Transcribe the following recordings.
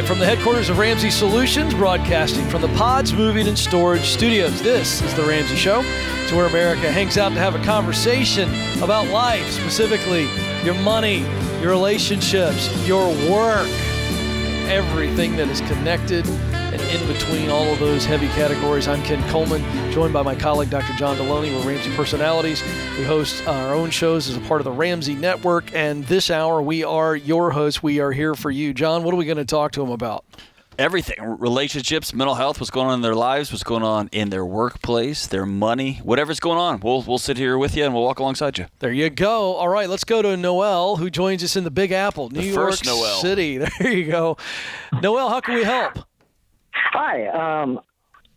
Live from the headquarters of Ramsey Solutions, broadcasting from the Pods Moving and Storage Studios. This is the Ramsey Show. It's where America hangs out to have a conversation about life, specifically your money, your relationships, your work, everything that is connected and in between all of those heavy categories. I'm Ken Coleman, joined by my colleague, Dr. John Deloney. We're Ramsey Personalities. We host our own shows as a part of the Ramsey Network, and this hour we are your hosts. We are here for you. John, what are we going to talk to them about? Everything. Relationships, mental health, what's going on in their lives, what's going on in their workplace, their money, whatever's going on. We'll sit here with you and we'll walk alongside you. There you go. All right, let's go to Noel, who joins us in the Big Apple, New York City. There you go. Noel, how can we help? Hi.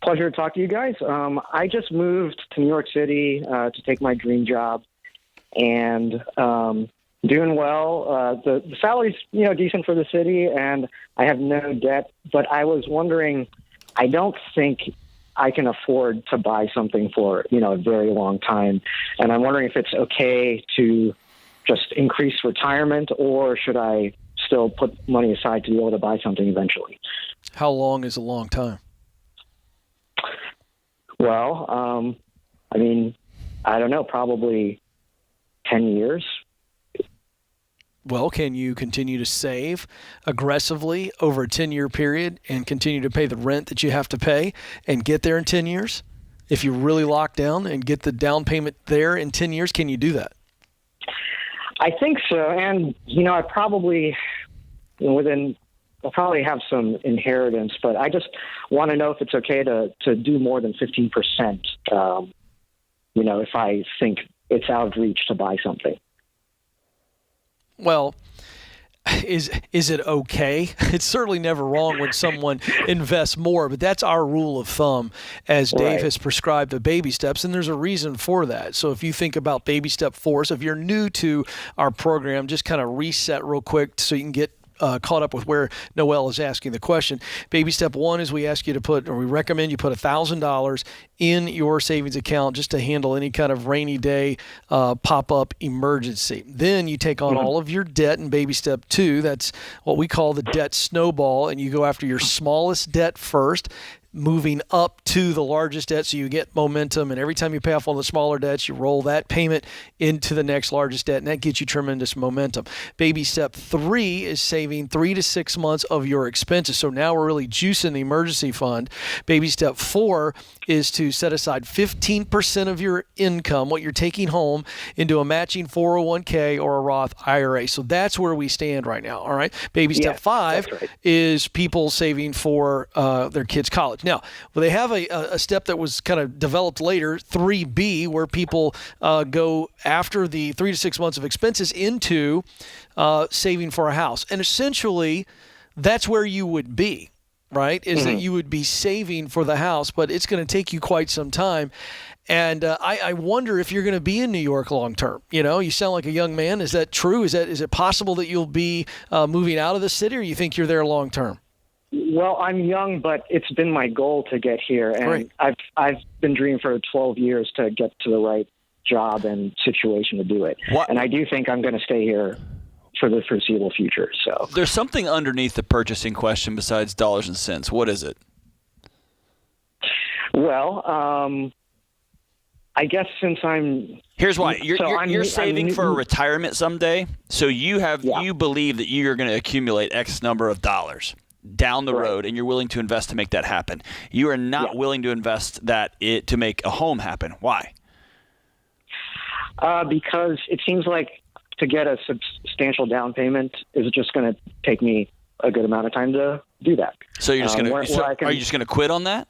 Pleasure to talk to you guys. I just moved to New York City to take my dream job, and doing well. The salary's decent for the city, and I have no debt. But I was wondering, I don't think I can afford to buy something for a very long time, and I'm wondering if it's okay to just increase retirement, or should I still put money aside to be able to buy something eventually? How long is a long time? Well, I don't know, probably 10 years. Well, can you continue to save aggressively over a 10-year period and continue to pay the rent that you have to pay and get there in 10 years? If you really lock down and get the down payment there in 10 years, can you do that? I think so. And, I probably, I'll probably have some inheritance, but I just want to know if it's okay to do more than 15%, if I think it's out of reach to buy something. Well, is it okay? It's certainly never wrong when someone invests more, but that's our rule of thumb as Dave has prescribed the baby steps, and there's a reason for that. So if you think about baby step 4, so if you're new to our program, just kind of reset real quick so you can get caught up with where Noel is asking the question. Baby step 1 is we recommend you put $1,000 in your savings account just to handle any kind of rainy day pop-up emergency. Then you take on all of your debt in baby step 2. That's what we call the debt snowball, and you go after your smallest debt first, moving up to the largest debt so you get momentum, and every time you pay off on the smaller debts, you roll that payment into the next largest debt, and that gets you tremendous momentum. Baby step 3 is saving 3 to 6 months of your expenses. So now we're really juicing the emergency fund. Baby step 4 is to set aside 15% of your income, what you're taking home, into a matching 401k or a Roth IRA. So that's where we stand right now. All right. Baby step 5 is people saving for their kids' college. Now, they have a step that was kind of developed later, 3B, where people go after the 3 to 6 months of expenses into saving for a house. And essentially, that's where you would be, right, is that you would be saving for the house, but it's going to take you quite some time. And I wonder if you're going to be in New York long term. You sound like a young man. Is that true? Is it possible that you'll be moving out of the city, or you think you're there long term? Well, I'm young, but it's been my goal to get here, and I've been dreaming for 12 years to get to the right job and situation to do it. And I do think I'm going to stay here for the foreseeable future. So there's something underneath the purchasing question besides dollars and cents. What is it? Well, I guess since here's why you're saving for a retirement someday, so you believe that you're going to accumulate X number of dollars down the road, and you're willing to invest to make that happen. You are not willing to invest to make a home happen. Why? Because it seems like to get a substantial down payment is just going to take me a good amount of time to do that. So you're just going to are you just going to quit on that?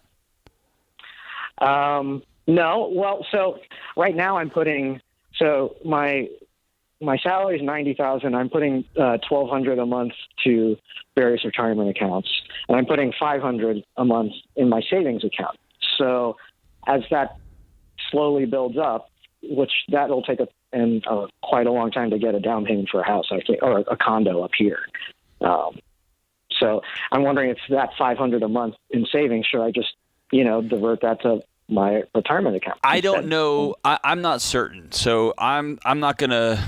No. Well, so right now I'm putting my salary is $90,000. I'm putting $1,200 a month to various retirement accounts, and I'm putting $500 a month in my savings account. So as that slowly builds up, which that'll take quite a long time to get a down payment for a house, I think, or a condo up here. So I'm wondering if that $500 a month in savings, should I just divert that to my retirement account? I don't know. I'm not certain. So I'm not going to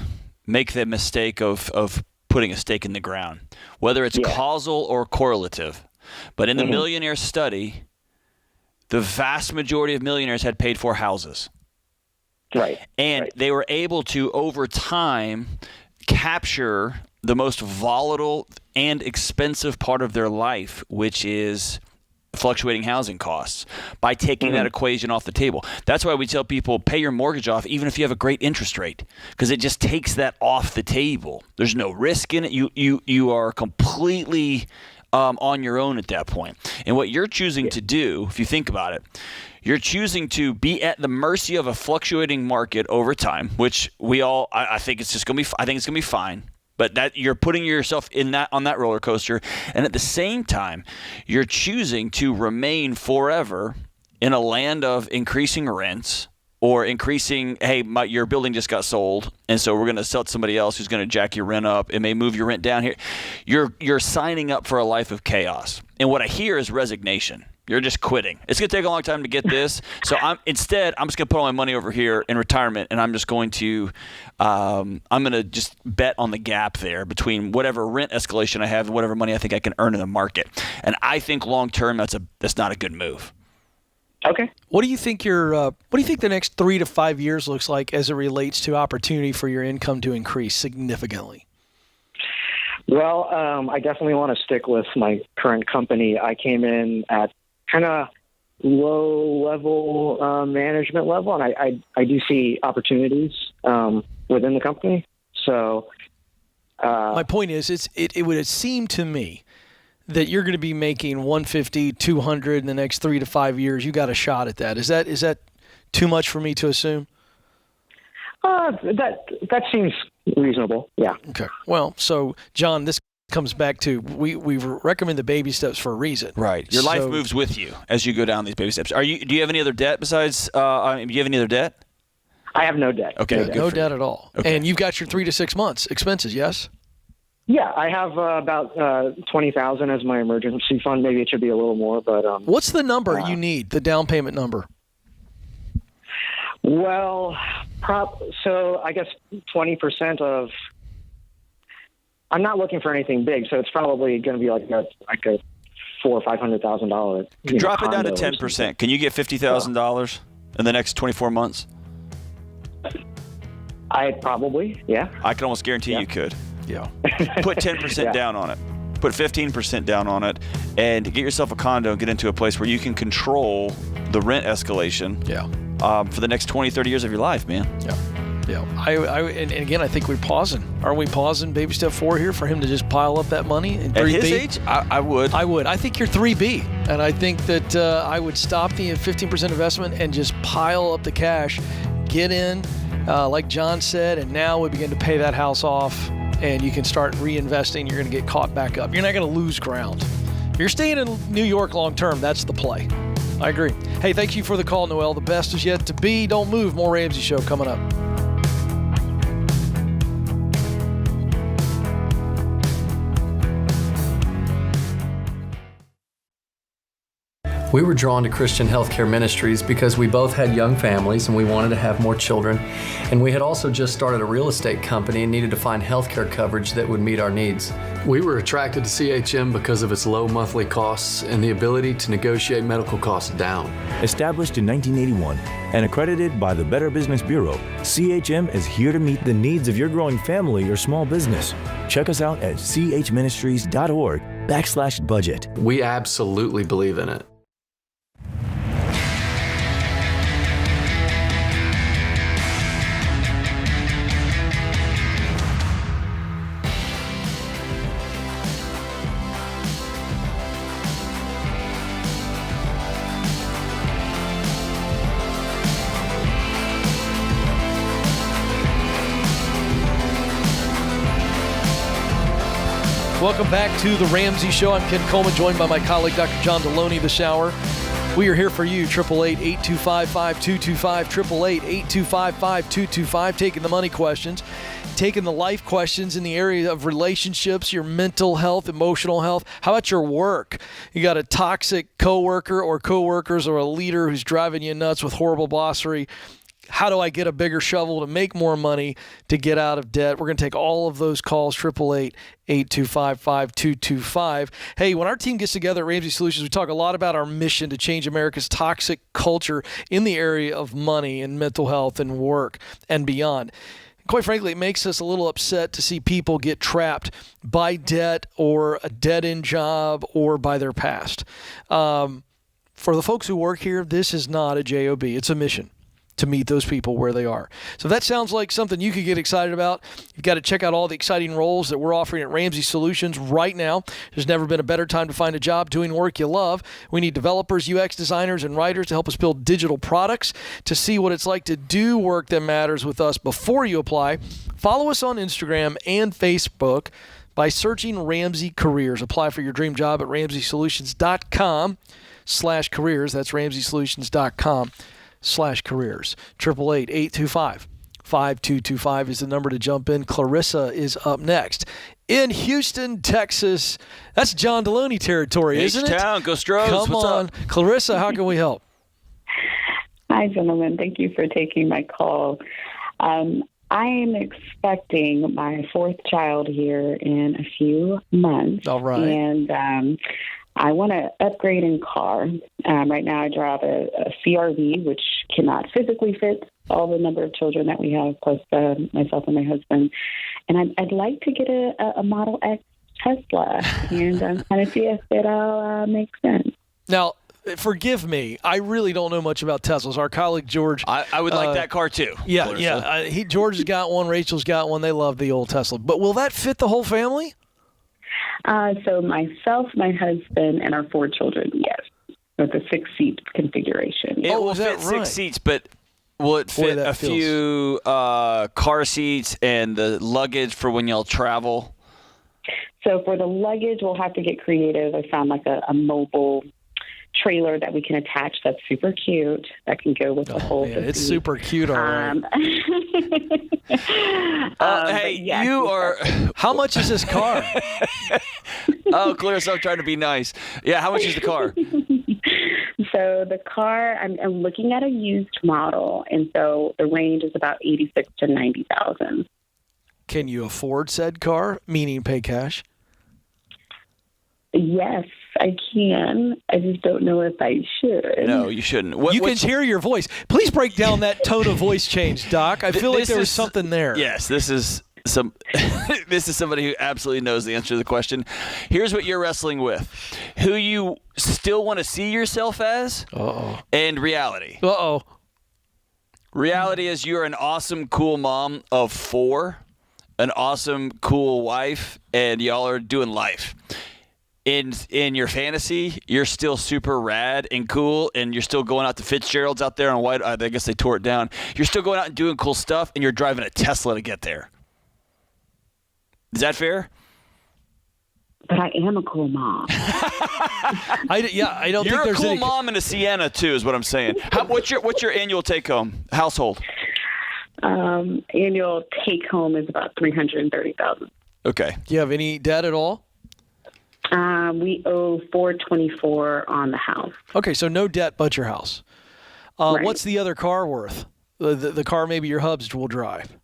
make the mistake of putting a stake in the ground, whether it's causal or correlative. But in the millionaire study, the vast majority of millionaires had paid for houses. Right. And they were able to, over time, capture the most volatile and expensive part of their life, which is fluctuating housing costs, by taking that equation off the table. That's why we tell people, pay your mortgage off even if you have a great interest rate, because it just takes that off the table. There's no risk in it. You are completely on your own at that point. And what you're choosing to do, if you think about it, you're choosing to be at the mercy of a fluctuating market over time, which I think it's going to be fine. But that you're putting yourself on that roller coaster, and at the same time, you're choosing to remain forever in a land of increasing rents or increasing. Hey, your building just got sold, and so we're going to sell it to somebody else who's going to jack your rent up. It may move your rent down here. You're signing up for a life of chaos, and what I hear is resignation. You're just quitting. It's going to take a long time to get this. So I'm just going to put all my money over here in retirement, and I'm just going to just bet on the gap there between whatever rent escalation I have and whatever money I think I can earn in the market. And I think long term that's not a good move. Okay. What do you think the next 3 to 5 years looks like as it relates to opportunity for your income to increase significantly? Well, I definitely want to stick with my current company. I came in at kind of low-level management level, and I do see opportunities within the company. So my point is, it would seem to me that you're going to be making 150, 200 in the next 3 to 5 years. You got a shot at that. Is that too much for me to assume? That seems reasonable. Yeah. Okay. Well, so John, this comes back to we recommend the baby steps for a reason. Right. Your life moves with you as you go down these baby steps. Do you have any other debt besides? Do you have any other debt? I have no debt. Okay. No debt at all. Okay. And you've got your 3 to 6 months expenses. Yes. Yeah, I have about $20,000 as my emergency fund. Maybe it should be a little more, but what's the number you need? The down payment number. Well, so I guess 20% of. I'm not looking for anything big, so it's probably going to be like a $400,000 or $500,000. Drop it down to 10%. Can you get $50,000 in the next 24 months? I probably, yeah. I can almost guarantee you could. Yeah. Put 10% down on it. Put 15% down on it, and get yourself a condo and get into a place where you can control the rent escalation. Yeah. For the next 20, 30 years of your life, man. Yeah. Yeah, and again, I think we're pausing. Aren't we pausing baby step 4 here for him to just pile up that money? In 3B? At his age, I would. I would. I think you're 3B, and I think that I would stop the 15% investment and just pile up the cash, get in, like John said, and now we begin to pay that house off, and you can start reinvesting. You're going to get caught back up. You're not going to lose ground. If you're staying in New York long term, that's the play. I agree. Hey, thank you for the call, Noel. The best is yet to be. Don't move. More Ramsey Show coming up. We were drawn to Christian Healthcare Ministries because we both had young families and we wanted to have more children. And we had also just started a real estate company and needed to find healthcare coverage that would meet our needs. We were attracted to CHM because of its low monthly costs and the ability to negotiate medical costs down. Established in 1981 and accredited by the Better Business Bureau, CHM is here to meet the needs of your growing family or small business. Check us out at chministries.org/budget. We absolutely believe in it. Welcome back to the Ramsey Show. I'm Ken Coleman, joined by my colleague, Dr. John Deloney, this hour. We are here for you, 888-825-5225, 888-825-5225, taking the money questions, taking the life questions in the area of relationships, your mental health, emotional health. How about your work? You got a toxic coworker or coworkers or a leader who's driving you nuts with horrible bossery. how do I get a bigger shovel to make more money to get out of debt? We're going to take all of those calls, 888-825-5225. Hey, when our team gets together at Ramsey Solutions, we talk a lot about our mission to change America's toxic culture in the area of money and mental health and work and beyond. Quite frankly, it makes us a little upset to see people get trapped by debt or a dead-end job or by their past. For the folks who work here, this is not a job. It's a mission to meet those people where they are. So if that sounds like something you could get excited about, you've got to check out all the exciting roles that we're offering at Ramsey Solutions right now. There's never been a better time to find a job doing work you love. We need developers, UX designers, and writers to help us build digital products. To see what it's like to do work that matters with us before you apply, follow us on Instagram and Facebook by searching Ramsey Careers. Apply for your dream job at RamseySolutions.com/careers. That's RamseySolutions.com/careers. 888-825-5225 is the number to jump in. Clarissa is up next. In Houston, Texas. That's John Deloney territory, isn't it? H-Town, go Stros. Come What's on. up? Clarissa, how can we help? Hi, gentlemen. Thank you for taking my call. I am expecting my fourth child here in a few months. All right. And I want to upgrade in car. Right now I drive a CRV, which cannot physically fit all the number of children that we have, plus myself and my husband. And I'd like to get a Model X Tesla, and I'm trying to see if it all makes sense. Now, forgive me. I really don't know much about Teslas. Our colleague George. I would like that car too. Yeah, Clarissa. yeah. George has got one. Rachel's got one. They love the old Tesla. But will that fit the whole family? So myself, my husband, and our 4 children, yes, with a 6-seat configuration. It will fit 6 seats, but will it fit a few car seats and the luggage for when y'all travel? So for the luggage, we'll have to get creative. I found like a mobile trailer that we can attach that's super cute that can go with the whole seat. It's super cute, all right. Hey, yes, you are... How much is this car? Oh, Clarissa, I'm trying to be nice. Yeah, how much is the car? So the car, I'm looking at a used model, and so the range is about $86,000 to $90,000. Can you afford said car, meaning pay cash? Yes, I can. I just don't know if I should. No, you shouldn't. You can hear your voice. Please break down that tone of voice change, Doc. I feel like there was something there. Yes, this is somebody who absolutely knows the answer to the question. Here's what you're wrestling with: who you still want to see yourself as, and reality. Reality is you're an awesome, cool mom of 4, an awesome, cool wife, and y'all are doing life. In your fantasy, you're still super rad and cool, and you're still going out to Fitzgerald's out there on White. I guess they tore it down. You're still going out and doing cool stuff, and you're driving a Tesla to get there. Is that fair? But I am a cool mom. I don't think there's a cool mom and a Sienna too, is what I'm saying. What's your annual take home household? Annual take home is about $330,000. Okay. Do you have any debt at all? We owe $424,000 on the house. Okay, so no debt but your house. Right. What's the other car worth? The car maybe your hubs will drive.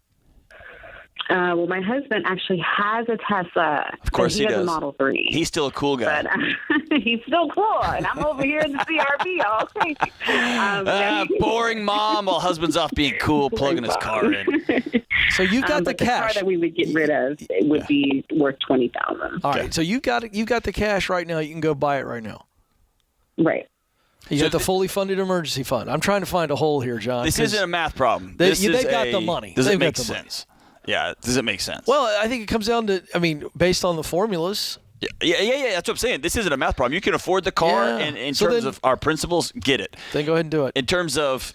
Well, my husband actually has a Tesla. Of course he does. A Model 3. He's still a cool guy. But, he's still cool, and I'm over here in the CRV all crazy. Boring mom while husband's off being cool, plugging his car in. So you've got the cash. The car that we would get rid of would be worth $20,000. All right, so you got the cash right now. You can go buy it right now. Right. You got the fully funded emergency fund. I'm trying to find a hole here, John. This isn't a math problem. They got the money. Does it make sense? Yeah, does it make sense? Well, I think it comes down to, based on the formulas. Yeah, that's what I'm saying. This isn't a math problem. You can afford the car, and in terms of our principles, get it. Then go ahead and do it. In terms of,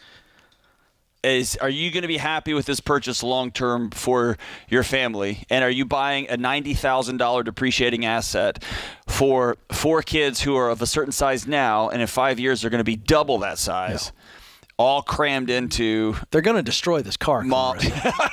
are you going to be happy with this purchase long-term for your family? And are you buying a $90,000 depreciating asset for 4 kids who are of a certain size now, and in 5 years they're going to be double that size? all crammed into. They're going to destroy this car. Mom.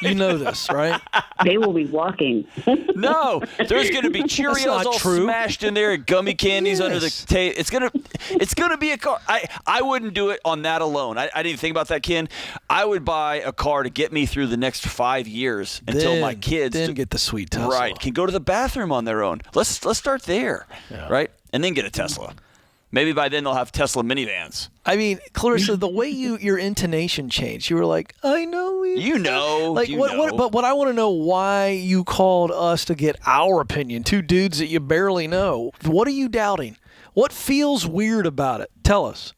You know this, right? They will be walking. No, there's going to be Cheerios all smashed in there and gummy candies under the table. It's gonna be a car. I wouldn't do it on that alone. I didn't think about that, Ken. I would buy a car to get me through the next 5 years until my kids then get the sweet Tesla. Right, can go to the bathroom on their own. Let's start there, right? And then get a Tesla. Maybe by then they'll have Tesla minivans. I mean, Clarissa, the way your intonation changed, you were like, I know. You know. Like, but what I want to know, why you called us to get our opinion, two dudes that you barely know. What are you doubting? What feels weird about it? Tell us.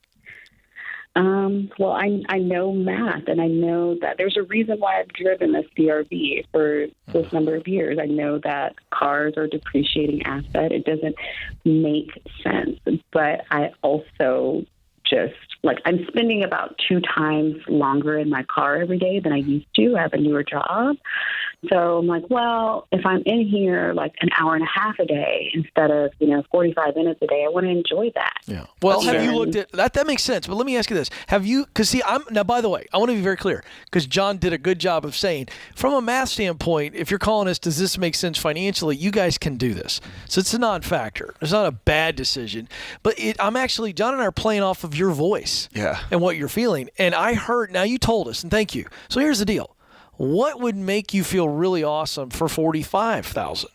Well, I know math, and I know that there's a reason why I've driven this CRV for this number of years. I know that cars are a depreciating asset. It doesn't make sense. But I also just, like, I'm spending about 2 times longer in my car every day than I used to. I have a newer job. So I'm like, well, if I'm in here like an hour and a half a day instead of, 45 minutes a day, I want to enjoy that. Yeah. Well, have you looked at that? That makes sense. But let me ask you this. Have you, because see, now, by the way, I want to be very clear, because John did a good job of saying, from a math standpoint, if you're calling us, does this make sense financially? You guys can do this. So it's a non-factor. It's not a bad decision. But I'm actually, John and I are playing off of your voice and what you're feeling. And I heard, now you told us, and thank you. So here's the deal. What would make you feel really awesome for $45,000?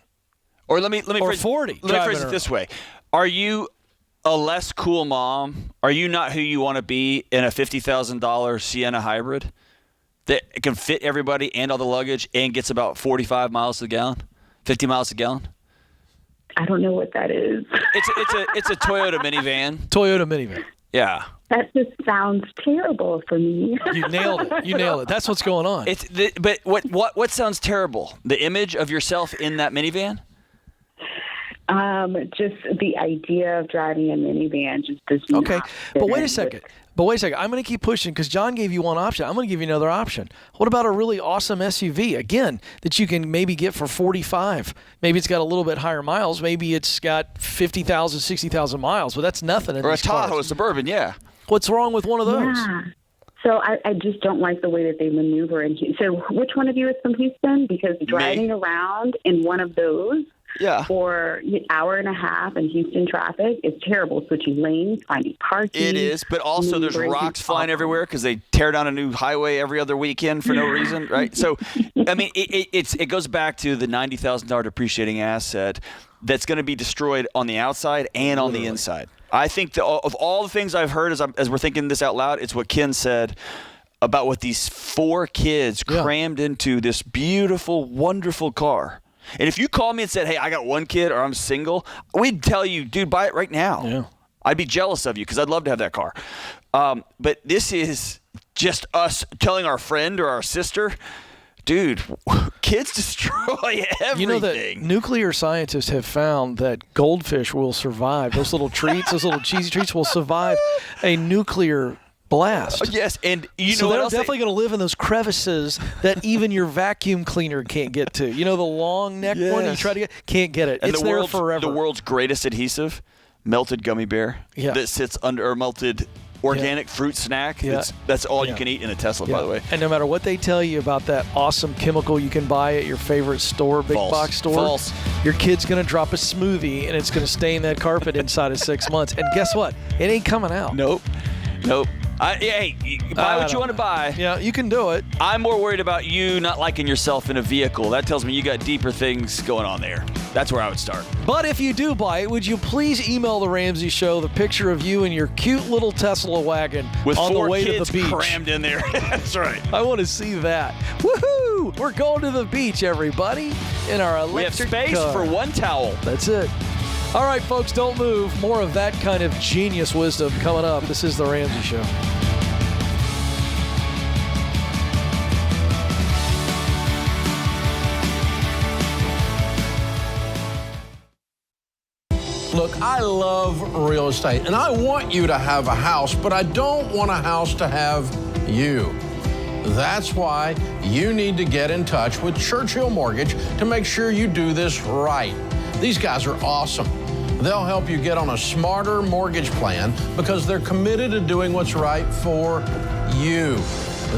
Or let me phrase, 40. Let me phrase it this way: are you a less cool mom? Are you not who you want to be in a $50,000 Sienna hybrid that can fit everybody and all the luggage and gets about 45 miles a gallon, 50 miles a gallon? I don't know what that is. It's a Toyota minivan. Toyota minivan. Yeah. That just sounds terrible for me. You nailed it. You nailed it. That's what's going on. But what sounds terrible? The image of yourself in that minivan? Just the idea of driving a minivan just does not. Okay, but wait a second. I'm going to keep pushing because John gave you one option. I'm going to give you another option. What about a really awesome SUV, again, that you can maybe get for $45,000? Maybe it's got a little bit higher miles. Maybe it's got 50,000, 60,000 miles, but that's nothing in or these a Tahoe cars. Suburban, yeah. What's wrong with one of those? Yeah. So I just don't like the way that they maneuver in Houston. So which one of you is from Houston? Because driving around in one of those for an hour and a half in Houston traffic is terrible. Switching lanes, finding parking. It is, but also there's rocks flying everywhere because they tear down a new highway every other weekend for no reason, right? So, I mean, it goes back to the $90,000 depreciating asset that's going to be destroyed on the outside and on the inside. I think of all the things I've heard as we're thinking this out loud, it's what Ken said about what these 4 kids crammed into this beautiful, wonderful car. And if you called me and said, hey, I got 1 kid or I'm single, we'd tell you, dude, buy it right now. Yeah. I'd be jealous of you because I'd love to have that car. But this is just us telling our friend or our sister, dude, kids destroy everything. You know that nuclear scientists have found that goldfish will survive. Those little treats, those little cheesy treats will survive a nuclear blast. Yes, and so they're definitely going to live in those crevices that even your vacuum cleaner can't get to. You know, the long neck one you try to can't get it. And it's there forever. The world's greatest adhesive, melted gummy bear that sits under, or melted organic fruit snack. That's all you can eat in a Tesla, by the way. And no matter what they tell you about that awesome chemical you can buy at your favorite store, big box store, your kid's going to drop a smoothie and it's going to stain that carpet inside of 6 months. And guess what? It ain't coming out. Nope. Hey, buy what you want to buy. Yeah, you can do it. I'm more worried about you not liking yourself in a vehicle. That tells me you got deeper things going on there. That's where I would start. But if you do buy it, would you please email the Ramsey Show the picture of you in your cute little Tesla wagon with on 4 the way kids to the beach crammed in there? That's right. I want to see that. Woohoo! We're going to the beach, everybody, in our electric We have space car. for 1 towel. That's it. All right, folks, don't move. More of that kind of genius wisdom coming up. This is The Ramsey Show. Look, I love real estate, and I want you to have a house, but I don't want a house to have you. That's why you need to get in touch with Churchill Mortgage to make sure you do this right. These guys are awesome. They'll help you get on a smarter mortgage plan because they're committed to doing what's right for you.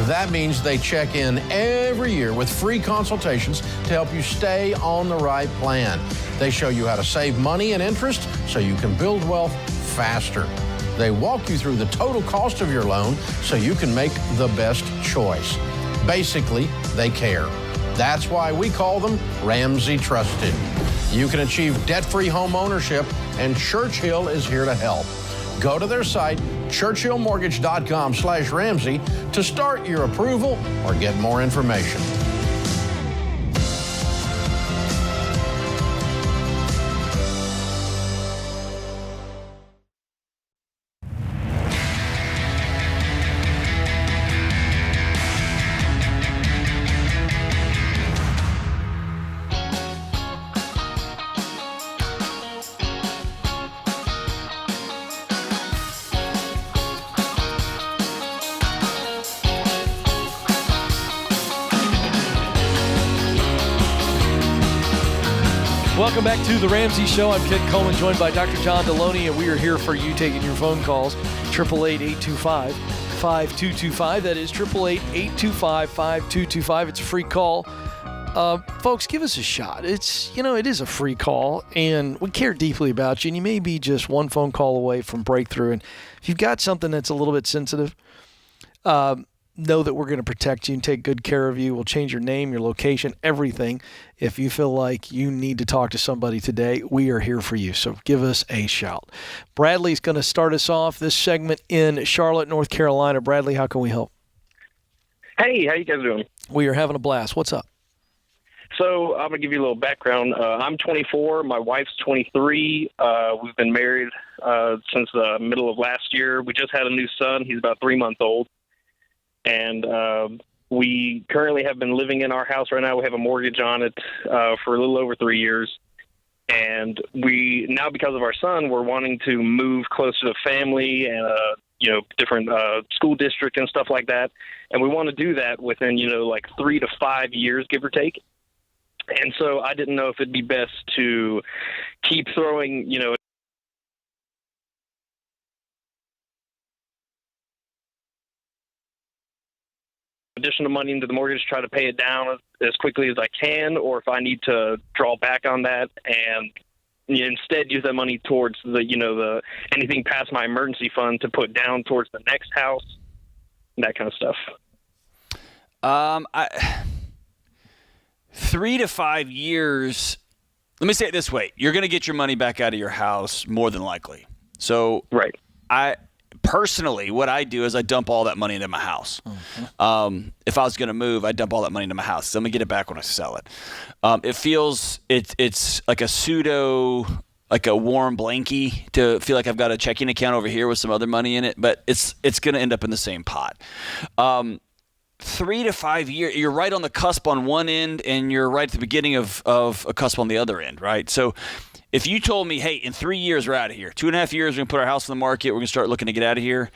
That means they check in every year with free consultations to help you stay on the right plan. They show you how to save money and interest so you can build wealth faster. They walk you through the total cost of your loan so you can make the best choice. Basically, they care. That's why we call them Ramsey Trusted. You can achieve debt-free home ownership, and Churchill is here to help. Go to their site, churchillmortgage.com/Ramsey, to start your approval or get more information. Welcome back to the Ramsey Show. I'm Ken Coleman, joined by Dr. John Deloney, and we are here for you taking your phone calls. 888-825-5225. That is 888-825-5225. It's a free call. Folks, give us a shot. It is a free call, and we care deeply about you, and you may be just one phone call away from breakthrough. And if you've got something that's a little bit sensitive, know that we're going to protect you and take good care of you. We'll change your name, your location, everything. If you feel like you need to talk to somebody today, we are here for you. So give us a shout. Bradley's going to start us off this segment in Charlotte, North Carolina. Bradley, how can we help? Hey, how you guys doing? We are having a blast. What's up? So I'm going to give you a little background. I'm 24. My wife's 23. We've been married since the middle of last year. We just had a new son. He's about 3 months old. And we currently have been living in our house right now. We have a mortgage on it for a little over 3 years. And we now, because of our son, we're wanting to move closer to family and, different school district and stuff like that. And we want to do that within, like 3 to 5 years, give or take. And so I didn't know if it'd be best to keep throwing, additional money into the mortgage, try to pay it down as quickly as I can, or if I need to draw back on that and instead use that money towards the anything past my emergency fund to put down towards the next house, that kind of stuff. 3 to 5 years. Let me say it this way: you're going to get your money back out of your house more than likely. So, right. Personally, what I do is I dump all that money into my house. Mm-hmm. If I was going to move, I'd dump all that money into my house. So I'm going to get it back when I sell it. It feels it's like a like a warm blankie to feel like I've got a checking account over here with some other money in it, but it's going to end up in the same pot. 3 to 5 years, you're right on the cusp on one end, and you're right at the beginning of a cusp on the other end, right? So if you told me, hey, in 3 years, we're out of here, 2.5 years, we're going to put our house on the market, we're going to start looking to get out of here,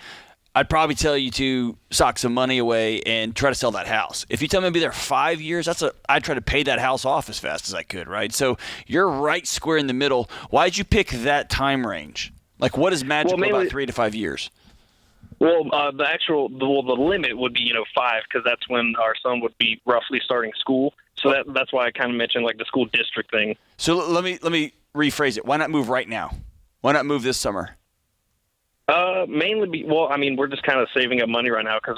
I'd probably tell you to sock some money away and try to sell that house. If you tell me I'd be there 5 years, I'd try to pay that house off as fast as I could, right? So you're right square in the middle. Why'd you pick that time range? Like, what is magical about 3 to 5 years? Well, the limit would be 5, because that's when our son would be roughly starting school. So that's why I kind of mentioned like the school district thing. So let me rephrase it. Why not move right now? Why not move this summer? Mainly, we're just kind of saving up money right now because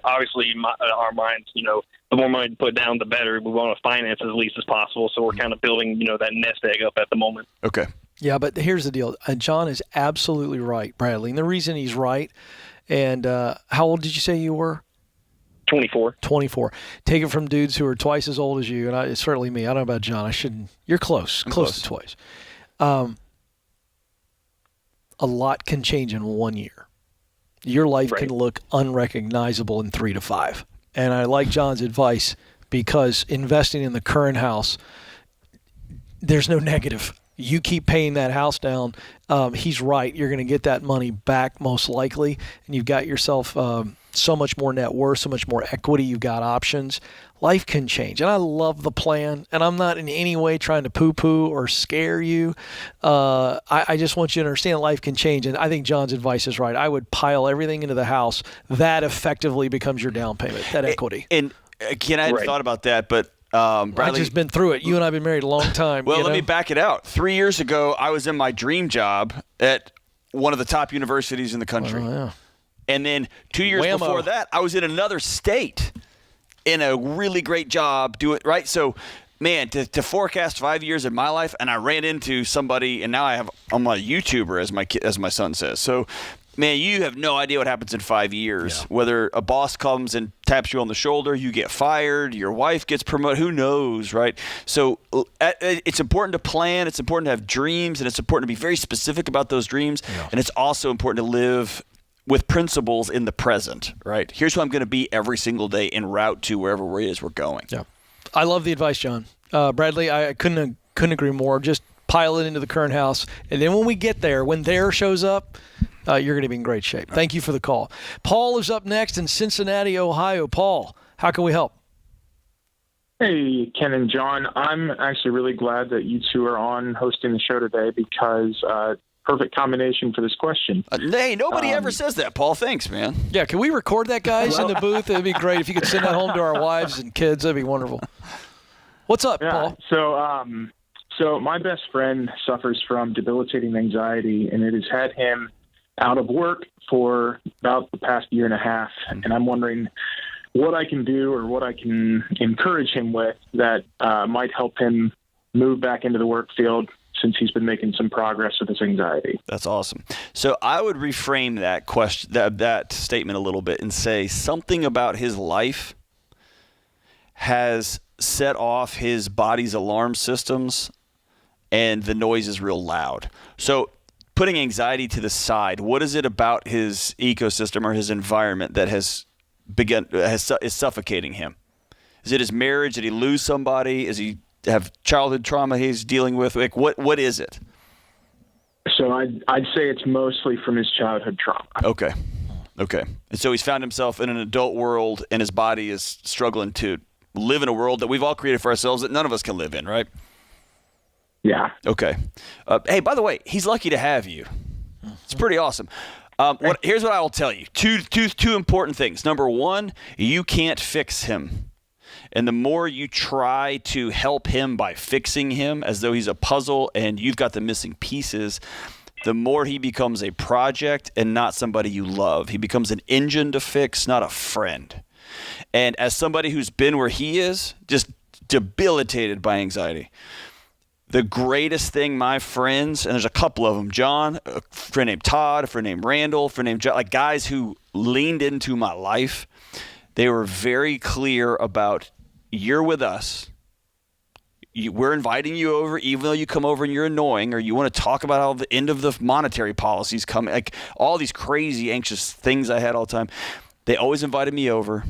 obviously our minds, the more money to put down, the better. We want to finance as least as possible, so we're kind of building that nest egg up at the moment. Okay. Yeah, but here's the deal. John is absolutely right, Bradley, and the reason he's right. And how old did you say you were? 24. 24. Take it from dudes who are twice as old as you, and it's certainly me. I don't know about John. I shouldn't. You're close to twice. A lot can change in 1 year. Your life can look unrecognizable in 3 to 5. And I like John's advice because investing in the current house, there's no negative. You keep paying that house down. He's right. You're going to get that money back most likely, and you've got yourself so much more net worth, so much more equity. You've got options. Life can change. And I love the plan. And I'm not in any way trying to poo-poo or scare you. I just want you to understand life can change. And I think John's advice is right. I would pile everything into the house. That effectively becomes your down payment, that equity. And again, I hadn't thought about that, but Bradley, I've just been through it. You and I have been married a long time. Well, let me back it out. 3 years ago, I was in my dream job at one of the top universities in the country. Oh, yeah. And then 2 years before that, I was in another state in a really great job. Right. So, man, to forecast 5 years of my life, and I ran into somebody, and now I'm a YouTuber, as my son says. So, man, you have no idea what happens in 5 years. Yeah. Whether a boss comes and taps you on the shoulder, you get fired, your wife gets promoted, who knows, right? So it's important to plan, it's important to have dreams, and it's important to be very specific about those dreams. Yeah. And it's also important to live with principles in the present, right? Here's who I'm going to be every single day en route to wherever it is we're going. Yeah, I love the advice, John. Bradley, I couldn't agree more. Just pile it into the current house, and then when we get there, when there shows up, you're going to be in great shape. Thank you for the call. Paul is up next in Cincinnati, Ohio. Paul, how can we help? Hey, Ken and John. I'm actually really glad that you two are on hosting the show today because perfect combination for this question. Hey, nobody ever says that, Paul. Thanks, man. Yeah, can we record that, guys, in the booth? It'd be great if you could send that home to our wives and kids. That'd be wonderful. What's up, Paul? So my best friend suffers from debilitating anxiety, and it has had him out of work for about the past year and a half. And I'm wondering what I can do or what I can encourage him with that might help him move back into the work field since he's been making some progress with his anxiety. That's awesome. So I would reframe that question, that statement a little bit and say something about his life has set off his body's alarm systems and the noise is real loud. So putting anxiety to the side, what is it about his ecosystem or his environment that is suffocating him? Is it his marriage? Did he lose somebody? Is he have childhood trauma he's dealing with? Like, what is it? So I'd say it's mostly from his childhood trauma. Okay. And so he's found himself in an adult world, and his body is struggling to live in a world that we've all created for ourselves that none of us can live in, right? Yeah. Okay. Hey, by the way, he's lucky to have you. It's pretty awesome. Here's what I will tell you. Two important things. Number one, you can't fix him. And the more you try to help him by fixing him as though he's a puzzle and you've got the missing pieces, the more he becomes a project and not somebody you love. He becomes an engine to fix, not a friend. And as somebody who's been where he is, just debilitated by anxiety, the greatest thing my friends, and there's a couple of them, John, a friend named Todd, a friend named Randall, a friend named John, like guys who leaned into my life, they were very clear about, you're with us. We're inviting you over, even though you come over and you're annoying, or you want to talk about how the end of the monetary policies coming, like all these crazy, anxious things I had all the time. They always invited me over.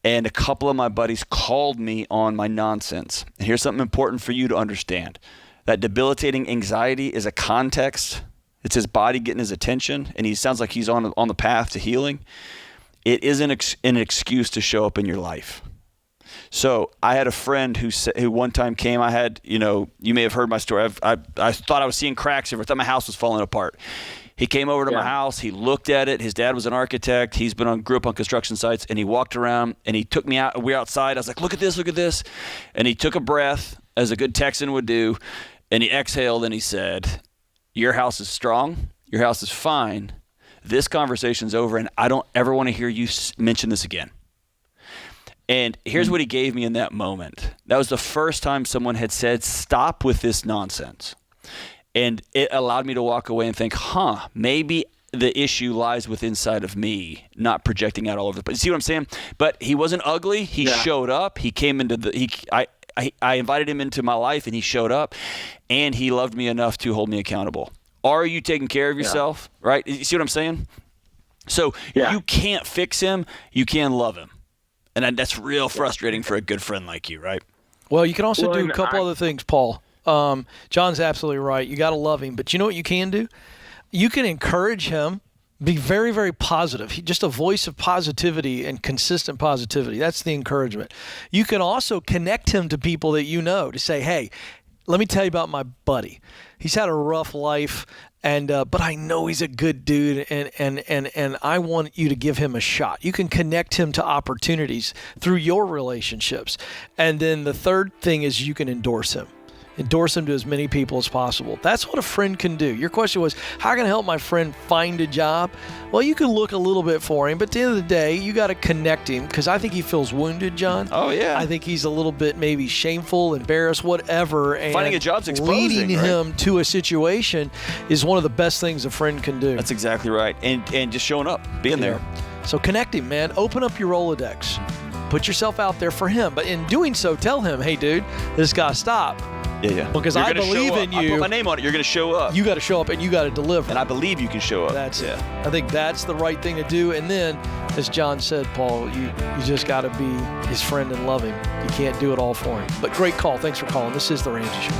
And a couple of my buddies called me on my nonsense. And here's something important for you to understand. That debilitating anxiety is a context. It's his body getting his attention, and he sounds like he's on the path to healing. It isn't an excuse to show up in your life. So I had a friend who one time came. I had, you may have heard my story. I thought I was seeing cracks everywhere. I thought my house was falling apart. He came over to my house. He looked at it. His dad was an architect. Grew up on construction sites, and he walked around and he took me out. We were outside. I was like, look at this. And he took a breath, as a good Texan would do, and he exhaled and he said, your house is strong. Your house is fine. This conversation's over, and I don't ever want to hear you mention this again. And here's what he gave me in that moment. That was the first time someone had said, stop with this nonsense. And it allowed me to walk away and think, maybe the issue lies with inside of me, not projecting out all over the place. You see what I'm saying? But he wasn't ugly. He showed up. He came into I invited him into my life, and he showed up, and he loved me enough to hold me accountable. Are you taking care of yourself? Right? You see what I'm saying? So you can't fix him. You can love him. And that's real frustrating for a good friend like you, right? Well, you can also do a couple other things, Paul. John's absolutely right. You got to love him. But you know what you can do? You can encourage him Be very, very positive. Just a voice of positivity and consistent positivity. That's the encouragement. You can also connect him to people that you know to say, hey, let me tell you about my buddy. He's had a rough life, but I know he's a good dude, and I want you to give him a shot. You can connect him to opportunities through your relationships. And then the third thing is you can endorse him. Endorse him to as many people as possible. That's what a friend can do. Your question was, how can I help my friend find a job? Well, you can look a little bit for him, but at the end of the day, you got to connect him, because I think he feels wounded, John. Oh, yeah. I think he's a little bit maybe shameful, embarrassed, whatever. And finding a job's exposing, leading him to a situation is one of the best things a friend can do. That's exactly right. And just showing up, being there. So connect him, man. Open up your Rolodex. Put yourself out there for him. But in doing so, tell him, hey, dude, this got to stop. Yeah. Because I believe in you. I put my name on it. You're going to show up. You got to show up, and you got to deliver. And I believe you can show up. That's it. I think that's the right thing to do. And then, as John said, Paul, you just got to be his friend and love him. You can't do it all for him. But great call. Thanks for calling. This is The Ramsey Show.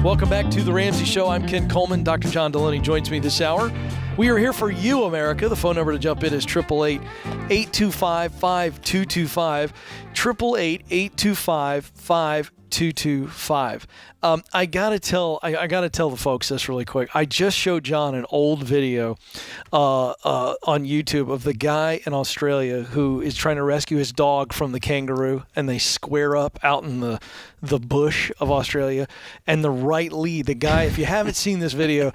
Welcome back to The Ramsey Show. I'm Ken Coleman. Dr. John Delaney joins me this hour. We are here for you, America. The phone number to jump in is 888-825-5225, 888-825-5225. I gotta tell the folks this really quick. I just showed John an old video on YouTube of the guy in Australia who is trying to rescue his dog from the kangaroo, and they square up out in the bush of Australia. And the right lead, the guy, if you haven't seen this video,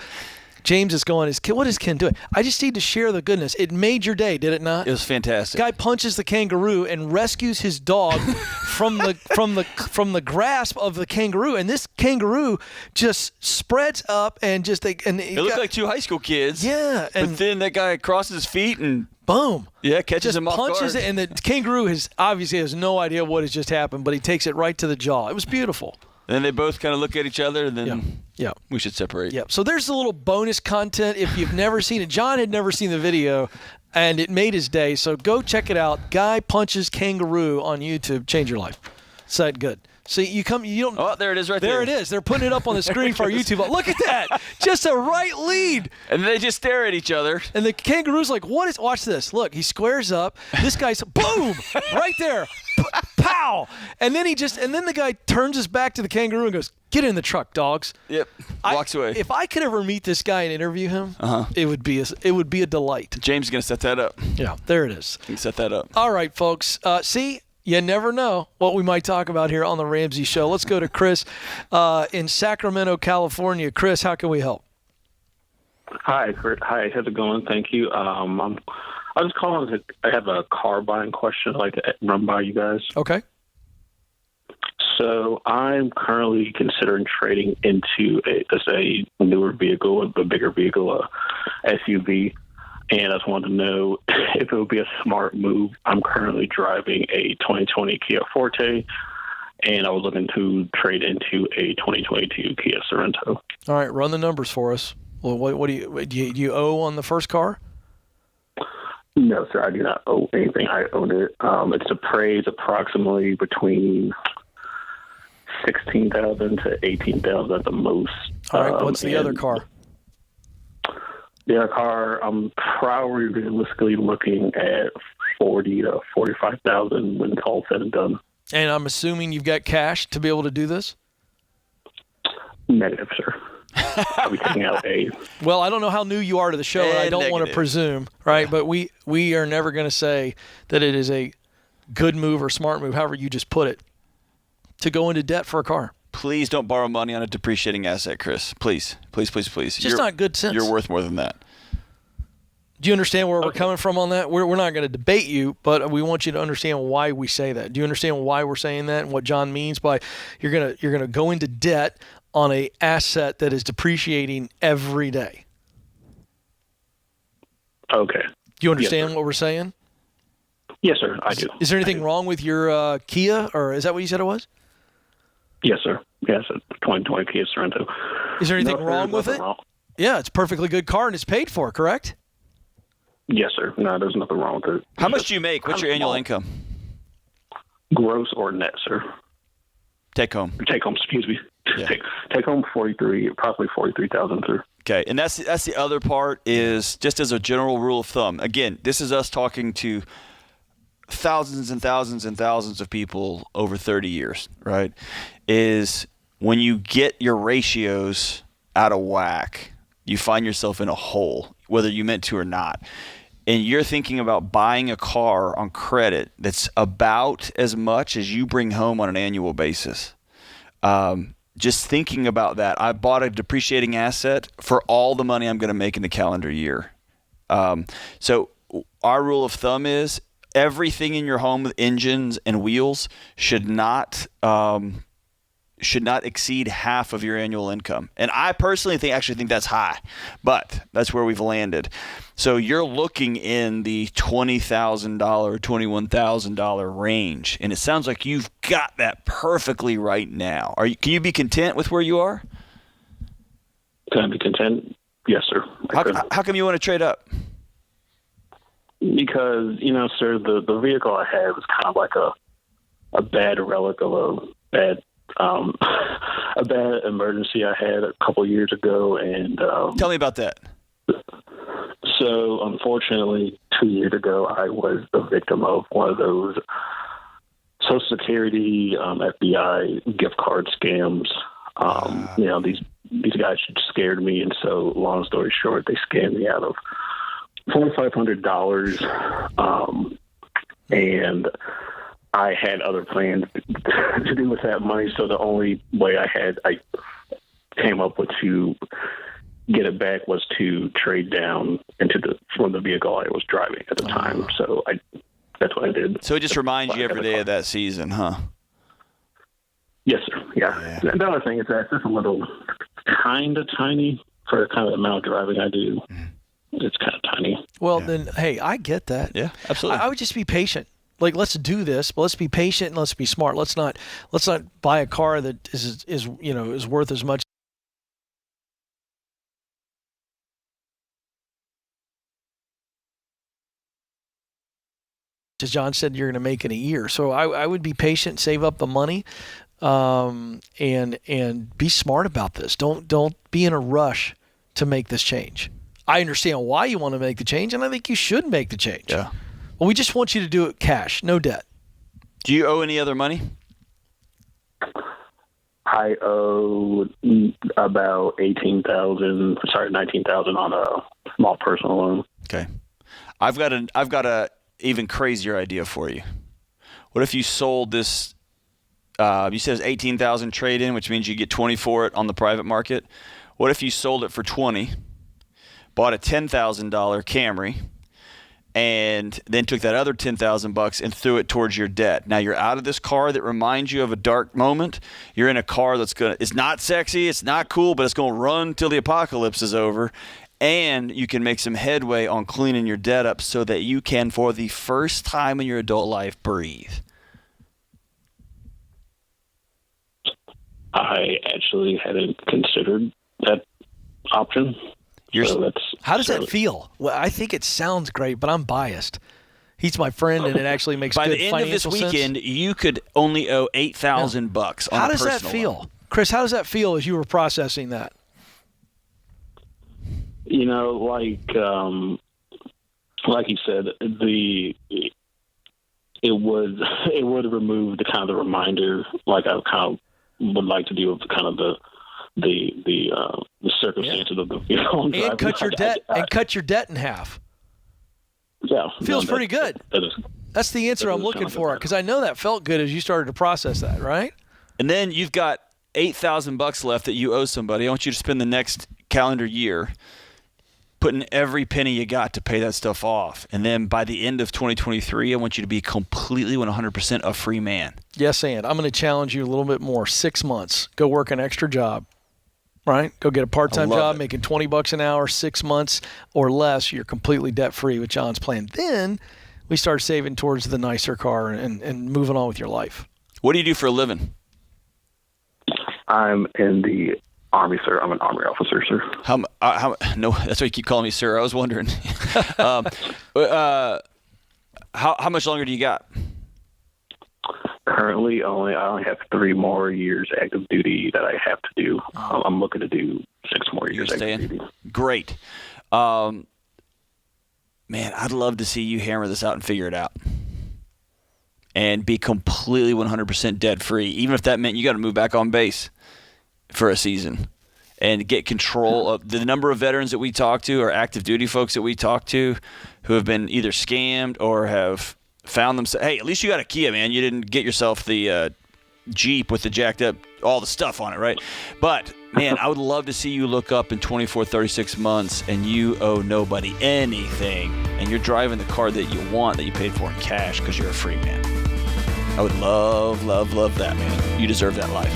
James is going, what is Ken doing? I just need to share the goodness. It made your day, did it not? It was fantastic. Guy punches the kangaroo and rescues his dog from the grasp of the kangaroo, and this kangaroo just spreads up and just it looked like two high school kids. Yeah, but then that guy crosses his feet and boom. Yeah, catches him off guard. Punches it, and the kangaroo obviously has no idea what has just happened, but he takes it right to the jaw. It was beautiful. Then they both kind of look at each other, and then we should separate. Yeah. So there's a little bonus content if you've never seen it. John had never seen the video, and it made his day. So go check it out. Guy punches kangaroo on YouTube. Change your life. It's that good. See, you don't. Oh, there it is right there. There it is. They're putting it up on the screen for our YouTube. Look at that. Just a right lead. And they just stare at each other. And the kangaroo's like, watch this. Look, he squares up. This guy's, boom, right there. Pow. And then the guy turns his back to the kangaroo and goes, get in the truck, dogs. Yep. Walks away. If I could ever meet this guy and interview him, it would be a delight. James is going to set that up. Yeah, there it is. You can set that up. All right, folks. See? You never know what we might talk about here on The Ramsey Show. Let's go to Chris in Sacramento, California. Chris, how can we help? Hi, Chris. Hi, how's it going? Thank you. I was calling. I have a car buying question I'd like to run by you guys. Okay. So I'm currently considering trading into a newer vehicle, a bigger vehicle, a SUV. And I just wanted to know if it would be a smart move. I'm currently driving a 2020 Kia Forte, and I was looking to trade into a 2022 Kia Sorento. All right, run the numbers for us. Well, what do you owe on the first car? No, sir, I do not owe anything. I own it. It's appraised approximately between $16,000 to $18,000 at the most. All right, what's the other car? The other car, I'm probably realistically looking at $40,000 to $45,000 when it's all said and done. And I'm assuming you've got cash to be able to do this? Negative, sir. I'll be taking out a... Well, I don't know how new you are to the show, and I don't want to presume, right? Yeah. But we are never going to say that it is a good move or smart move, however you just put it, to go into debt for a car. Please don't borrow money on a depreciating asset, Chris. Please. It's just not good sense. You're worth more than that. Do you understand where we're coming from on that? We're not going to debate you, but we want you to understand why we say that. Do you understand why we're saying that and what John means by you're going to go into debt on a asset that is depreciating every day. Okay. Do you understand what we're saying? Yes, sir. I do. Is there anything wrong with your Kia, or is that what you said it was? Yes, sir. Yes, a 2020 Kia Sorento. Is there anything wrong with it? Wrong. Yeah, it's a perfectly good car and it's paid for, correct? Yes, sir. No, there's nothing wrong with it. How much do you make? What's your annual income? Gross or net, sir? Take home. Take home, excuse me. Yeah. Take home approximately 43,000, sir. Okay, and that's the other part is just as a general rule of thumb. Again, this is us talking to thousands and thousands and thousands of people over 30 years, right? Is when you get your ratios out of whack, you find yourself in a hole, whether you meant to or not. And you're thinking about buying a car on credit that's about as much as you bring home on an annual basis. Just thinking about that, I bought a depreciating asset for all the money I'm going to make in the calendar year. So our rule of thumb is everything in your home with engines and wheels should not exceed half of your annual income. And I personally think that's high, but that's where we've landed. So you're looking in the $20,000, $21,000 range. And it sounds like you've got that perfectly right now. Can you be content with where you are? Can I be content? Yes, sir. How come you want to trade up? Because, sir, the vehicle I have is kind of like a bad relic of a bad emergency I had a couple years ago. And tell me about that. So, unfortunately, 2 years ago, I was the victim of one of those Social Security, FBI gift card scams. These guys scared me, and so, long story short, they scammed me out of $4,500, and I had other plans to do with that money. So the only way I came up with to get it back was to trade down from the vehicle I was driving at the time. So that's what I did. So it just reminds you every day of that season, huh? Yes, sir. Yeah. The other thing is that it's just a little kind of tiny for the kind of amount of driving I do. It's kind of tiny. Well, then, hey, I get that. Yeah, absolutely. I would just be patient. Like, let's do this, but let's be patient and let's be smart. Let's not buy a car that is worth as much as John said you're going to make in a year. So I would be patient, save up the money, and be smart about this. Don't be in a rush to make this change. I understand why you want to make the change, and I think you should make the change. Yeah. Well, we just want you to do it cash, no debt. Do you owe any other money? I owe about $19,000 on a small personal loan. Okay. I've got a even crazier idea for you. What if you sold this? You said it's $18,000 trade in, which means you get 20 for it on the private market. What if you sold it for 20, bought a $10,000 Camry, and then took that other $10,000 and threw it towards your debt? Now you're out of this car that reminds you of a dark moment. You're in a car it's not sexy, it's not cool, but it's going to run till the apocalypse is over. And you can make some headway on cleaning your debt up so that you can, for the first time in your adult life, breathe. I actually hadn't considered that option. How does that feel? Well, I think it sounds great, but I'm biased. He's my friend, and it actually makes good financial sense. By the end of this weekend, you could only owe $8,000 on a personal loan. How does that feel? Chris, how does that feel as you were processing that? Like you said, it would remove the kind of the reminder, like I kind of would like to do with kind of the circumstances of the vehicle I'm driving. Cut your debt in half. Yeah, feels pretty good. That's the answer I'm looking for, because I know that felt good as you started to process that, right? And then you've got $8,000 left that you owe somebody. I want you to spend the next calendar year putting every penny you got to pay that stuff off. And then by the end of 2023, I want you to be completely 100% a free man. Yes, and I'm going to challenge you a little bit more. 6 months. Go work an extra job. right? Go get a part-time job making $20 an hour, 6 months or less. You're completely debt-free with John's plan. Then we start saving towards the nicer car and moving on with your life. What do you do for a living? I'm in the Army, sir. I'm an Army officer, sir. No, that's why you keep calling me sir. I was wondering. How much longer do you got? Currently, I only have 3 more years active duty that I have to do. I'm looking to do 6 more years active duty. Great. Man, I'd love to see you hammer this out and figure it out. And be completely 100% debt-free, even if that meant you got to move back on base for a season and get control of the number of veterans that we talk to or active duty folks that we talk to who have been either scammed or have found themselves. Hey, at least you got a Kia, man. You didn't get yourself the Jeep with the jacked up, all the stuff on it, right? But, man, I would love to see you look up in 24, 36 months and you owe nobody anything and you're driving the car that you want, that you paid for in cash because you're a free man. I would love, love, love that, man. You deserve that life.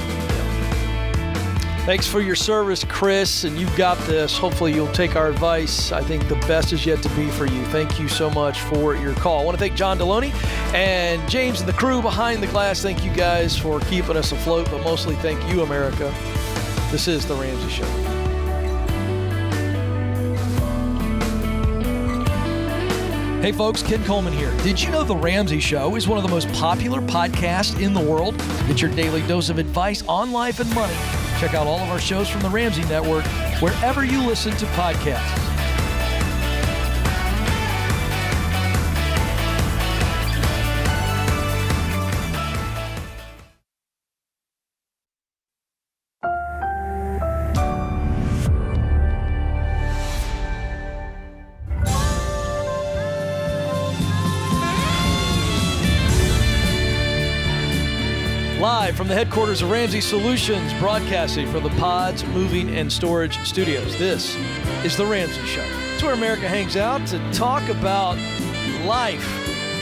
Thanks for your service, Chris, and you've got this. Hopefully you'll take our advice. I think the best is yet to be for you. Thank you so much for your call. I want to thank John Deloney and James and the crew behind the glass. Thank you guys for keeping us afloat, but mostly thank you, America. This is The Ramsey Show. Hey folks, Ken Coleman here. Did you know The Ramsey Show is one of the most popular podcasts in the world? Get your daily dose of advice on life and money. Check out all of our shows from the Ramsey Network wherever you listen to podcasts. Live from the headquarters of Ramsey Solutions, broadcasting from the Pods Moving and Storage Studios. This is The Ramsey Show. It's where America hangs out to talk about life,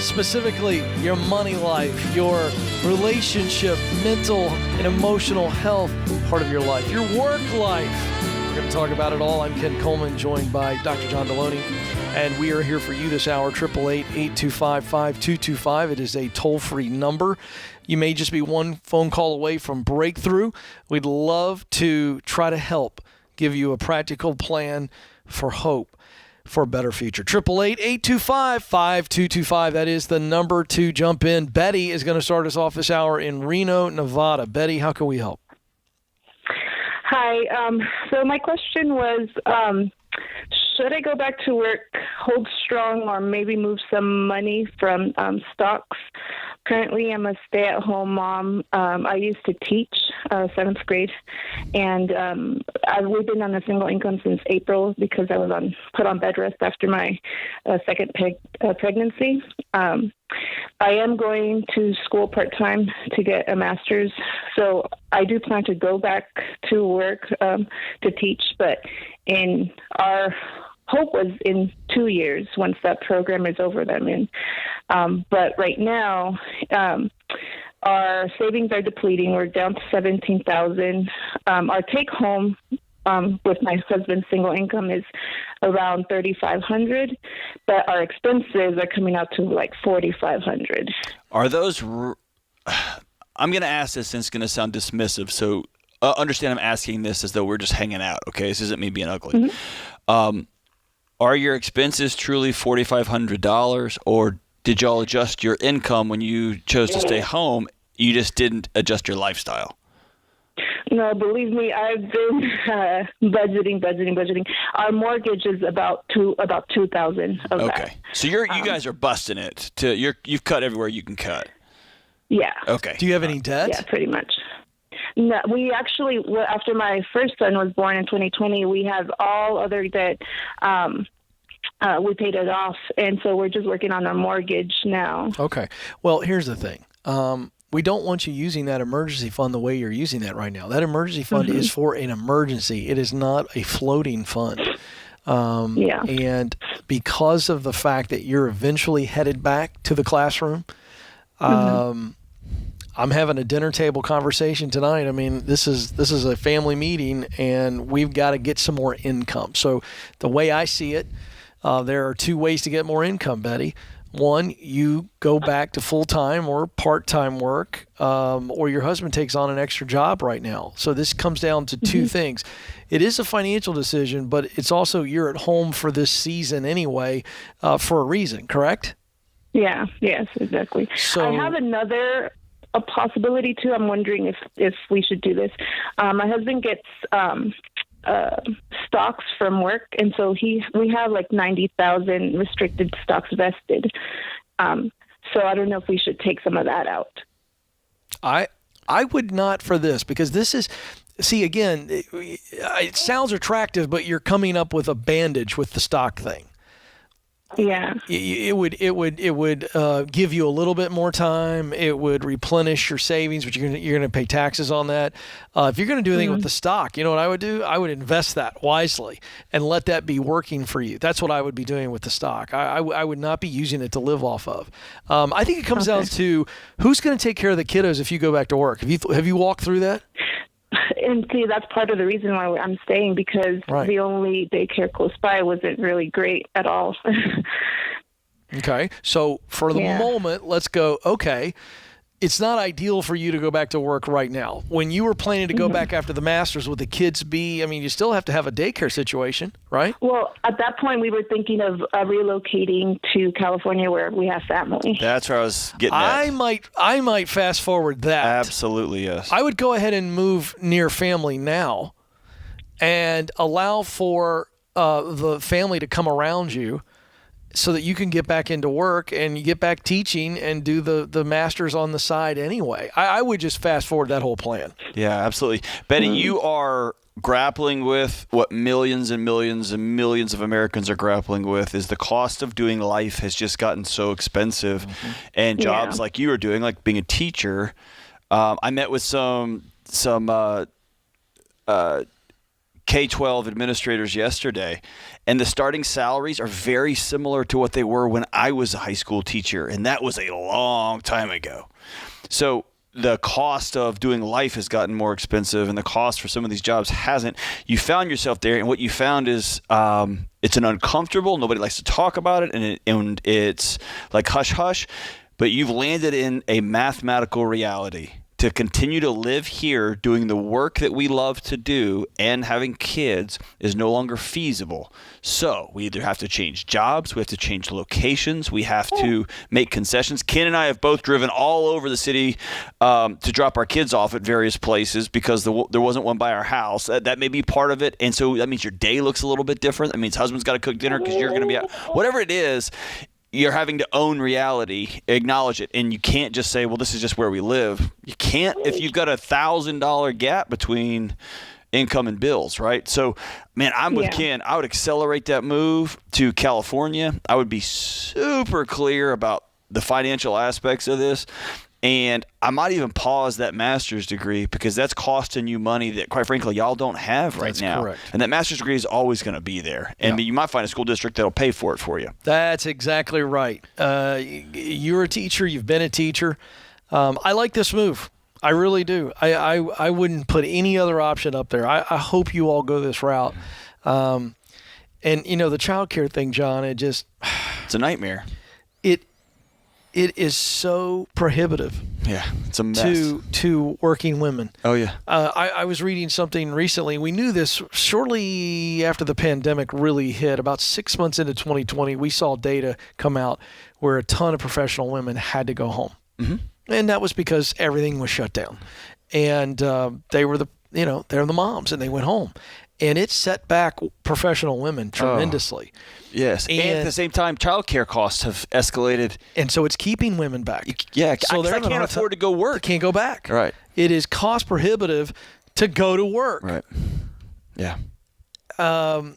specifically your money life, your relationship, mental and emotional health part of your life, your work life. We're going to talk about it all. I'm Ken Coleman, joined by Dr. John Deloney, and we are here for you this hour, 888-825-5225. It is a toll-free number. You may just be one phone call away from breakthrough. We'd love to try to help give you a practical plan for hope for a better future. 888-825-5225. That is the number to jump in. Betty is going to start us off this hour in Reno, Nevada. Betty, how can we help? Hi. So my question was, should I go back to work, hold strong, or maybe move some money from stocks? Currently, I'm a stay-at-home mom. I used to teach 7th grade, and we've been on a single income since April because I was put on bed rest after my second pregnancy. I am going to school part-time to get a master's, so I do plan to go back to work to teach, but in our hope was in 2 years once that program is over that I'm in. But right now, our savings are depleting. We're down to $17,000. Our take home with my husband's single income is around $3,500, but our expenses are coming out to like $4,500. Are those? I'm going to ask this, and it's going to sound dismissive. So understand, I'm asking this as though we're just hanging out. Okay, this isn't me being ugly. Mm-hmm. Are your expenses truly $4,500, or did y'all adjust your income when you chose to stay home? You just didn't adjust your lifestyle. No, believe me, I've been budgeting. Our mortgage is about $2,000 of that. Okay, so you guys are busting it. You've cut everywhere you can cut. Yeah. Okay. Do you have any debt? Yeah, pretty much. No, we actually, after my first son was born in 2020, we have all other debt. We paid it off, and so we're just working on our mortgage now. Okay. Well, here's the thing. We don't want you using that emergency fund the way you're using that right now. That emergency fund is for an emergency. It is not a floating fund. And because of the fact that you're eventually headed back to the classroom, I'm having a dinner table conversation tonight. I mean, this is a family meeting, and we've got to get some more income. So the way I see it, there are two ways to get more income, Betty. One, you go back to full-time or part-time work, or your husband takes on an extra job right now. So this comes down to two things. It is a financial decision, but it's also you're at home for this season anyway, for a reason, correct? Yeah, yes, exactly. So, I have a possibility too. I'm wondering if we should do this. My husband gets stocks from work, and so we have like 90,000 restricted stocks vested. So I don't know if we should take some of that out. I would not for this, because this is, see, again, it sounds attractive, but you're coming up with a bandage with the stock thing. Yeah. It would give you a little bit more time. It would replenish your savings, but you're going to pay taxes on that. If you're going to do anything with the stock, you know what I would do? I would invest that wisely and let that be working for you. That's what I would be doing with the stock. I would not be using it to live off of. I think it comes down to who's going to take care of the kiddos if you go back to work. Have you walked through that? And see, that's part of the reason why I'm staying, because the only daycare close by wasn't really great at all. Okay. So for the moment, let's go, okay, it's not ideal for you to go back to work right now. When you were planning to go back after the Masters, would the kids be, I mean, you still have to have a daycare situation, right? Well, at that point, we were thinking of relocating to California where we have family. That's where I was getting at. I might fast forward that. Absolutely, yes. I would go ahead and move near family now and allow for the family to come around you, so that you can get back into work and you get back teaching and do the Masters on the side anyway. I would just fast forward that whole plan. Yeah, absolutely. Betty, you are grappling with what millions and millions and millions of Americans are grappling with, is the cost of doing life has just gotten so expensive. And jobs like you are doing, like being a teacher. I met with some K-12 administrators yesterday, and the starting salaries are very similar to what they were when I was a high school teacher, and that was a long time ago. So the cost of doing life has gotten more expensive, and the cost for some of these jobs hasn't. You found yourself there, and what you found is it's an uncomfortable, nobody likes to talk about it, and it's like hush-hush, but you've landed in a mathematical reality. To continue to live here doing the work that we love to do and having kids is no longer feasible. So we either have to change jobs, we have to change locations, we have to make concessions. Ken and I have both driven all over the city to drop our kids off at various places because there wasn't one by our house. That may be part of it. And so that means your day looks a little bit different. That means husband's got to cook dinner because you're going to be out. Whatever it is, you're having to own reality, acknowledge it, and you can't just say, well, this is just where we live. You can't if you've got $1,000 gap between income and bills, right? So, man, I'm with Ken. I would accelerate that move to California. I would be super clear about the financial aspects of this. And I might even pause that master's degree because that's costing you money that, quite frankly, y'all don't have right now. That's correct. And that master's degree is always going to be there. And you might find a school district that'll pay for it for you. That's exactly right. You're a teacher. You've been a teacher. I like this move. I really do. I wouldn't put any other option up there. I hope you all go this route. And, you know, the child care thing, John, it's a nightmare. It is so prohibitive. Yeah, it's a mess. To working women. Oh, yeah. I was reading something recently. We knew this shortly after the pandemic really hit. About 6 months into 2020, we saw data come out where a ton of professional women had to go home. Mm-hmm. And that was because everything was shut down. And they were they're the moms, and they went home. And it set back professional women tremendously. Yes, and at the same time, child care costs have escalated. And so it's keeping women back. So I can't afford to go work. They can't go back. Right. It is cost prohibitive to go to work. Right. Yeah. And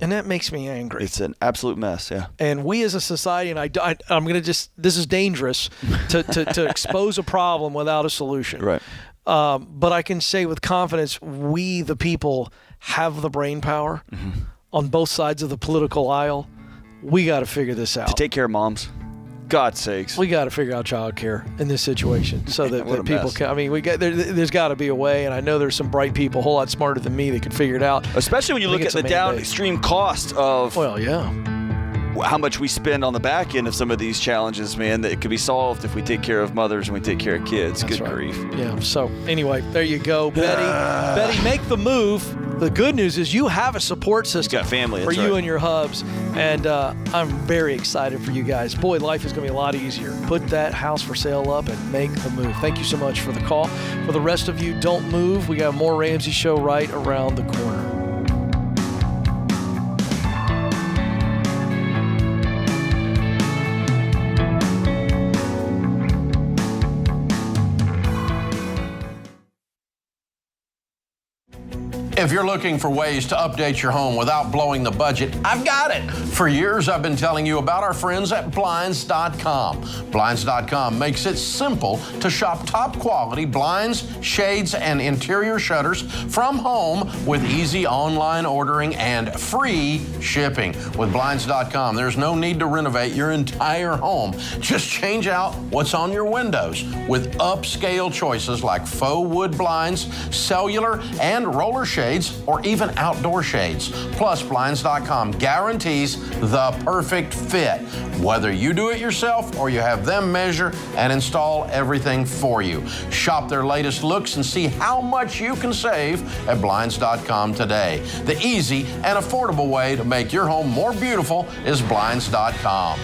that makes me angry. It's an absolute mess, yeah. And we as a society, and I'm going to this is dangerous to expose a problem without a solution. Right. But I can say with confidence, we, the people, have the brain power on both sides of the political aisle. We got to figure this out. To take care of moms. God's sakes. We got to figure out childcare in this situation so that people can. I mean, there's got to be a way, and I know there's some bright people, a whole lot smarter than me, that can figure it out. Especially when you look at the downstream cost of. Well, yeah. How much we spend on the back end of some of these challenges, man, that it could be solved if we take care of mothers and we take care of kids. That's Good right. grief. Yeah, so anyway, there you go. Betty, make the move. The good news is you have a support system. You got family, for you and your hubs, and I'm very excited for you guys. Boy, life is going to be a lot easier. Put that house for sale up and make the move. Thank you so much for the call. For the rest of you, don't move. We got more Ramsey Show right around the corner. If you're looking for ways to update your home without blowing the budget, I've got it. For years, I've been telling you about our friends at Blinds.com. Blinds.com makes it simple to shop top quality blinds, shades, and interior shutters from home with easy online ordering and free shipping. With Blinds.com, there's no need to renovate your entire home. Just change out what's on your windows with upscale choices like faux wood blinds, cellular, and roller shades, or even outdoor shades. Plus, Blinds.com guarantees the perfect fit, whether you do it yourself or you have them measure and install everything for you. Shop their latest looks and see how much you can save at Blinds.com today. The easy and affordable way to make your home more beautiful is Blinds.com.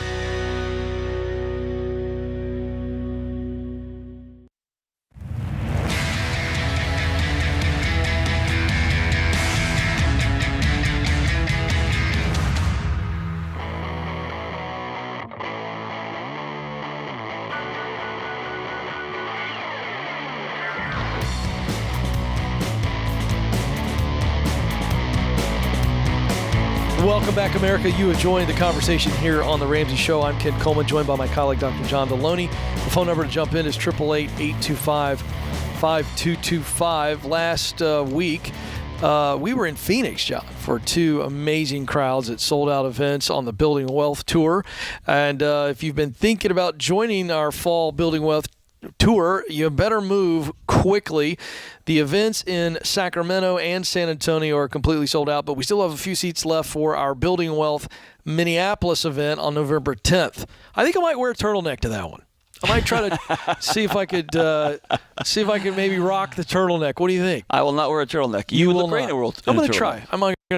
Welcome back, America. You have joined the conversation here on The Ramsey Show. I'm Ken Coleman, joined by my colleague, Dr. John Deloney. The phone number to jump in is 888-825-5225. Last week, we were in Phoenix, John, for two amazing crowds at sold-out events on the Building Wealth Tour. And if you've been thinking about joining our fall Building Wealth Tour, you better move quickly. The events in Sacramento and San Antonio are completely sold out, but we still have a few seats left for our Building Wealth Minneapolis event on November 10th. I think I might wear a turtleneck to that one. I might try to see if I could maybe rock the turtleneck. What do you think? I will not wear a turtleneck. You will look great in a world. I'm going to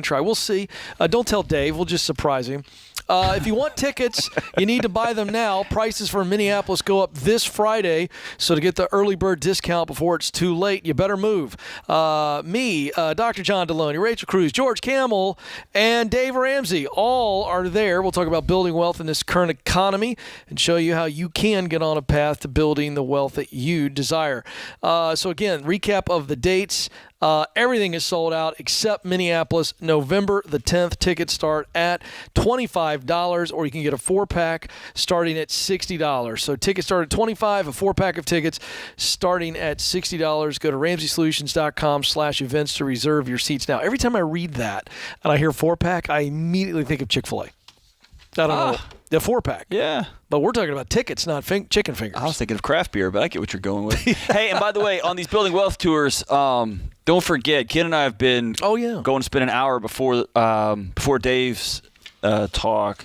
try. We'll see. Don't tell Dave. We'll just surprise him. If you want tickets, you need to buy them now. Prices for Minneapolis go up this Friday, so to get the early bird discount before it's too late, you better move. Me, Dr. John Deloney, Rachel Cruz, George Camel, and Dave Ramsey all are there. We'll talk about building wealth in this current economy and show you how you can get on a path to building the wealth that you desire. So again, recap of the dates. Everything is sold out except Minneapolis. November the 10th. Tickets start at $25, or you can get a 4-pack starting at $60. So tickets start at $25, a 4-pack of tickets starting at $60. Go to RamseySolutions.com/events to reserve your seats now. Every time I read that and I hear 4-pack, I immediately think of Chick-fil-A. I don't know. The 4-pack. Yeah. But we're talking about tickets, not chicken fingers. I was thinking of craft beer, but I get what you're going with. Hey, and by the way, on these Building Wealth tours, don't forget, Ken and I have been going to spend an hour before Dave's talk,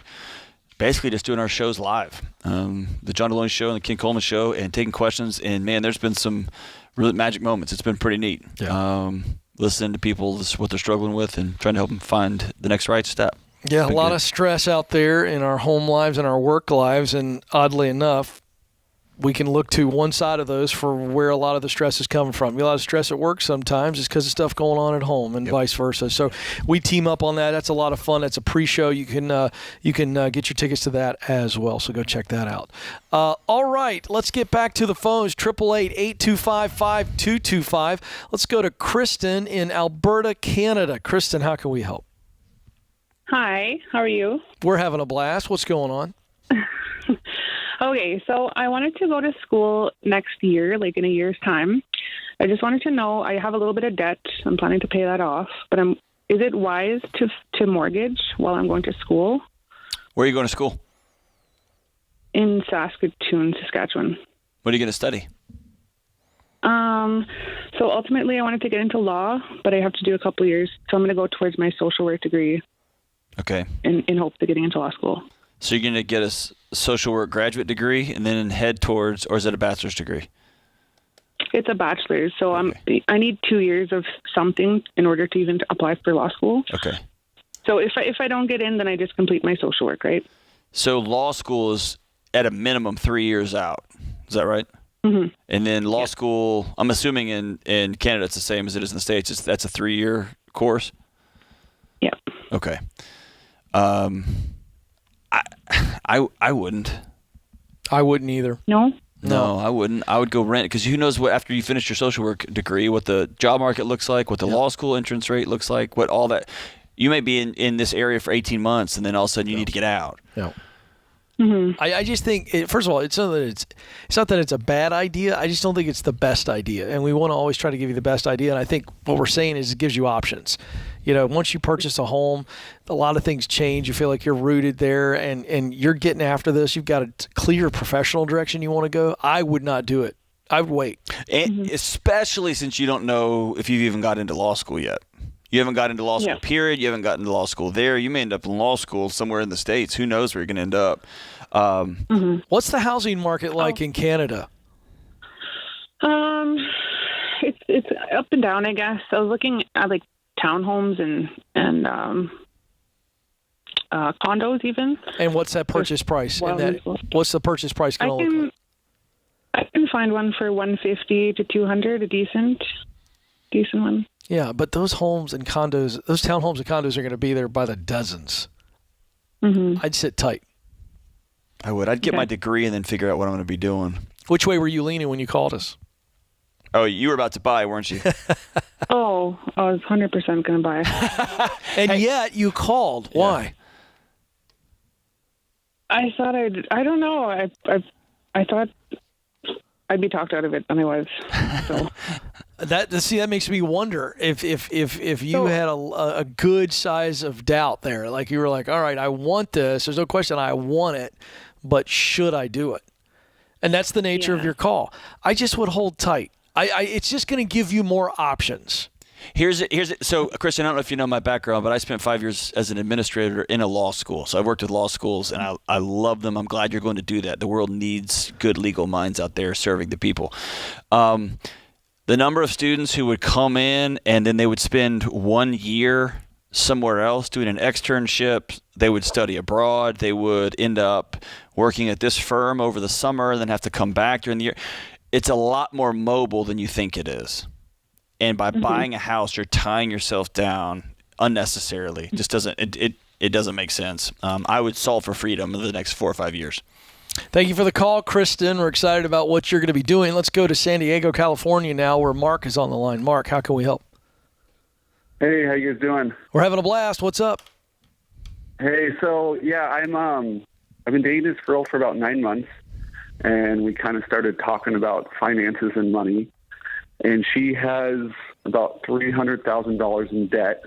basically just doing our shows live. The John Deloney Show and the Ken Coleman Show, and taking questions. And, man, there's been some really magic moments. It's been pretty neat. Yeah. Listening to people, what they're struggling with, and trying to help them find the next right step. Yeah, a lot of stress out there in our home lives and our work lives, and oddly enough, we can look to one side of those for where a lot of the stress is coming from. You get a lot of stress at work sometimes. It's because of stuff going on at home, and vice versa. So we team up on that. That's a lot of fun. That's a pre-show. You can get your tickets to that as well. So go check that out. All right, let's get back to the phones. 888-825-5225. Let's go to Kristen in Alberta, Canada. Kristen, how can we help? Hi, how are you? We're having a blast. What's going on? Okay, so I wanted to go to school next year, like in a year's time. I just wanted to know, I have a little bit of debt. I'm planning to pay that off, but is it wise to mortgage while I'm going to school? Where are you going to school? in Saskatoon, Saskatchewan. What are you going to study? So ultimately I wanted to get into law, but I have to do a couple years. So I'm going to go towards my social work degree. Okay. In hopes of getting into law school. So you're going to get a social work graduate degree and then head towards, or is it a bachelor's degree? It's a bachelor's. So I need 2 years of something in order to even apply for law school. Okay. So if I don't get in, then I just complete my social work, right? So law school is at a minimum 3 years out. Is that right? Mm-hmm. And then law school, I'm assuming in Canada it's the same as it is in the States. That's a 3-year course? Yeah. Okay. I wouldn't. I wouldn't either. No? No, I wouldn't. I would go rent, because who knows what, after you finish your social work degree, what the job market looks like, what the law school entrance rate looks like, what all that. You may be in this area for 18 months, and then all of a sudden you need to get out. Yeah. Mm-hmm. I just think, first of all, it's not that it's a bad idea. I just don't think it's the best idea. And we want to always try to give you the best idea. And I think what we're saying is it gives you options. You know, once you purchase a home, a lot of things change. You feel like you're rooted there and you're getting after this. You've got a clear professional direction you want to go. I would not do it. I would wait. And especially since you don't know if you've even got into law school yet. You haven't got into law school, period. You haven't gotten into law school there. You may end up in law school somewhere in the States. Who knows where you're going to end up. What's the housing market like in Canada? It's up and down, I guess. I was looking at like townhomes and condos even. And what's that purchase price? What's the purchase price going to look like? I can find one for $150 to $200, a decent one. Yeah, but those homes and condos, those townhomes and condos are going to be there by the dozens. Mm-hmm. I'd sit tight. I would. I'd get my degree and then figure out what I'm going to be doing. Which way were you leaning when you called us? Oh, you were about to buy, weren't you? I was 100% going to buy. And yet you called. Yeah. Why? I thought I don't know. I thought I'd be talked out of it, and I was. So. That makes me wonder if you had a good size of doubt there, like you were like, all right, I want this. There's no question I want it, but should I do it? And that's the nature of your call. I just would hold tight. It's just going to give you more options. Here's it. So, Christian, I don't know if you know my background, but I spent 5 years as an administrator in a law school. So I've worked with law schools, and I love them. I'm glad you're going to do that. The world needs good legal minds out there serving the people. The number of students who would come in and then they would spend 1 year somewhere else doing an externship, they would study abroad, they would end up working at this firm over the summer and then have to come back during the year. It's a lot more mobile than you think it is. And by buying a house, you're tying yourself down unnecessarily. It just doesn't it doesn't make sense. I would solve for freedom in the next 4 or 5 years. Thank you for the call, Kristen. We're excited about what you're going to be doing. Let's go to San Diego, California now, where Mark is on the line. Mark, how can we help? Hey, how you guys doing? We're having a blast. What's up? Hey, so yeah, I've been dating this girl for about 9 months, and we kind of started talking about finances and money. And she has about $300,000 in debt.